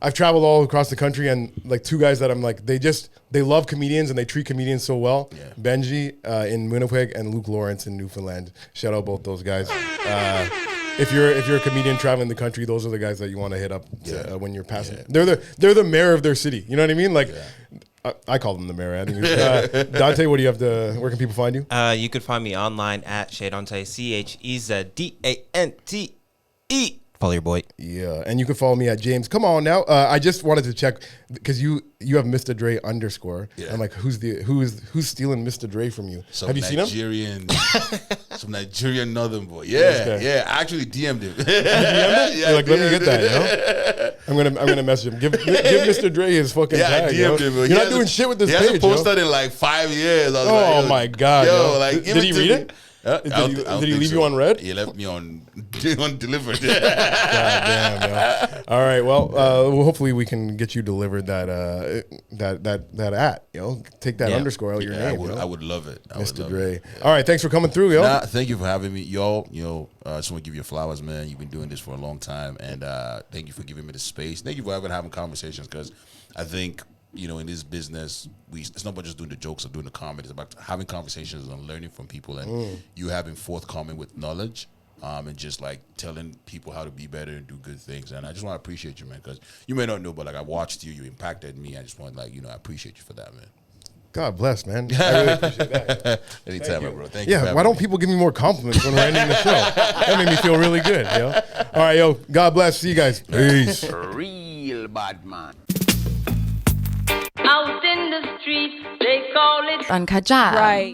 Speaker 1: I've traveled all across the country, and like two guys that I'm like, they love comedians and they treat comedians so well.
Speaker 2: Yeah.
Speaker 1: Benji in Winnipeg and Luke Lawrence in Newfoundland. Shout out both those guys. If you're a comedian traveling the country, those are the guys that you want to hit up when you're passing. Yeah. They're the mayor of their city. You know what I mean? Like, I call them the mayor. Dante, what do you have to? Where can people find you?
Speaker 4: You could find me online at Shedante, CHEZDANTE. Follow your boy.
Speaker 1: Yeah, and you can follow me at James. Come on now. I just wanted to check because you have Mr. Dre _. Yeah. I'm like, who's stealing Mr. Dre from you? Have you seen him?
Speaker 2: Some Nigerian Northern boy. Yeah. I actually DM'd him.
Speaker 1: Yeah, like, let me get that. I'm gonna message him. Give Mr. Dre his fucking tag.
Speaker 2: I DM'd him.
Speaker 1: You're not doing shit with this page.
Speaker 2: He hasn't posted in like 5 years.
Speaker 1: Oh my god.
Speaker 2: Like,
Speaker 1: did he read it? Did he leave you on red?
Speaker 2: He left me on delivered.
Speaker 1: God damn, yo. All right. Well, hopefully we can get you delivered that at, take that underscore out your name.
Speaker 2: I would love it.
Speaker 1: Mr. Dre. All right. Thanks for coming through, yo.
Speaker 2: Nah, thank you for having me, yo. I just want to give you flowers, man. You've been doing this for a long time, and thank you for giving me the space. Thank you for having conversations, because I think, in this business, it's not about just doing the jokes or doing the comedy. It's about having conversations and learning from people, and you having forthcoming with knowledge, and just like telling people how to be better and do good things. And I just want to appreciate you, man, because you may not know, but like I watched you, you impacted me. I just want I appreciate you for that, man.
Speaker 1: God bless, man. I really appreciate that.
Speaker 2: Anytime, bro. Thank you.
Speaker 1: Yeah, why don't people give me more compliments when we're ending the show? That made me feel really good, yo. All right, yo. God bless. See you guys. Peace.
Speaker 5: Real bad man.
Speaker 3: Out in the street, they call it
Speaker 6: Uncut Jams.
Speaker 7: Right.